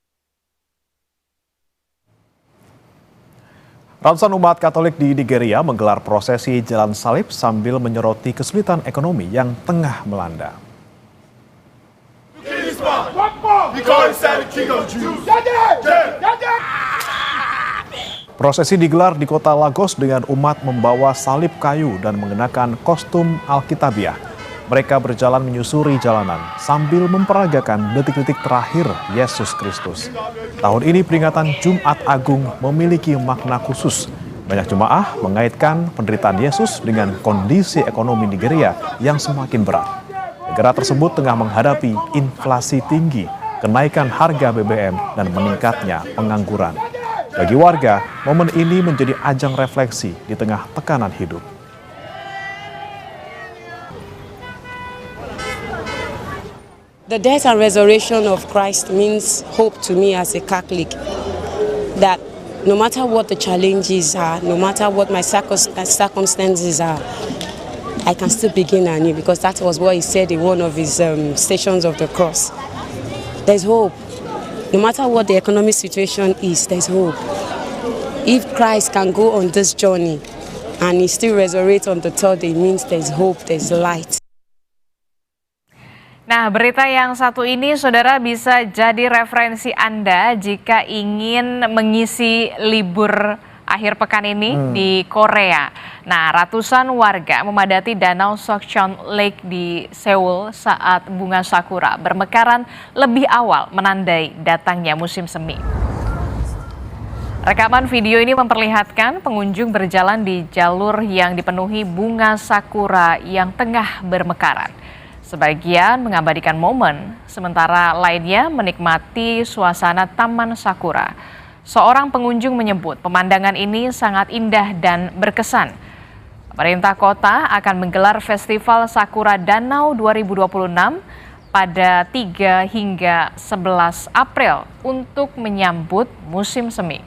Ratusan umat Katolik di Nigeria menggelar prosesi jalan salib sambil menyoroti kesulitan ekonomi yang tengah melanda. Prosesi digelar di kota Lagos dengan umat membawa salib kayu dan mengenakan kostum Alkitabiah. Mereka berjalan menyusuri jalanan sambil memperagakan detik-detik terakhir Yesus Kristus. Tahun ini peringatan Jumat Agung memiliki makna khusus Banyak jemaah mengaitkan penderitaan Yesus dengan kondisi ekonomi Nigeria yang semakin berat. Negara tersebut tengah menghadapi inflasi tinggi, kenaikan harga BBM, dan meningkatnya pengangguran. Bagi warga, momen ini menjadi ajang refleksi di tengah tekanan hidup. The death and resurrection of Christ means hope to me as a Catholic, that no matter what the challenges are, no matter what my circumstances are, I can still begin anew, because that was what he said in one of his stations of the cross. There's hope. No matter what the economic situation is, there's hope. If Christ can go on this journey and he still resurrect on the third day, it means there's hope, there's light. Nah, berita yang satu ini, saudara, bisa jadi referensi Anda jika ingin mengisi libur akhir pekan ini di Korea. Nah, ratusan warga memadati Danau Sokchon Lake di Seoul saat bunga sakura bermekaran lebih awal menandai datangnya musim semi. Rekaman video ini memperlihatkan pengunjung berjalan di jalur yang dipenuhi bunga sakura yang tengah bermekaran. Sebagian mengabadikan momen, sementara lainnya menikmati suasana taman sakura. Seorang pengunjung menyebut pemandangan ini sangat indah dan berkesan. Pemerintah kota akan menggelar Festival Sakura Danau 2026 pada 3 hingga 11 April untuk menyambut musim semi.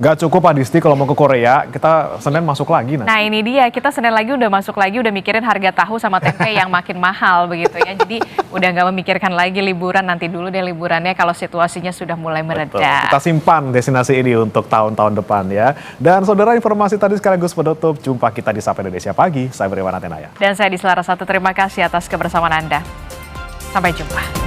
Gak cukup Adisti kalau mau ke Korea, kita Senin masuk lagi nanti. Nah ini dia, kita Senin lagi udah masuk lagi, udah mikirin harga tahu sama tempe yang makin mahal begitu ya. Jadi udah gak memikirkan lagi liburan, nanti dulu deh liburannya kalau situasinya sudah mulai mereda. Betul. Kita simpan destinasi ini untuk tahun-tahun depan ya. Dan saudara, informasi tadi sekaligus penutup jumpa kita di Sapa Indonesia Pagi. Saya Beriwan Atenaya. Dan saya Disla Rasatu, terima kasih atas kebersamaan Anda. Sampai jumpa.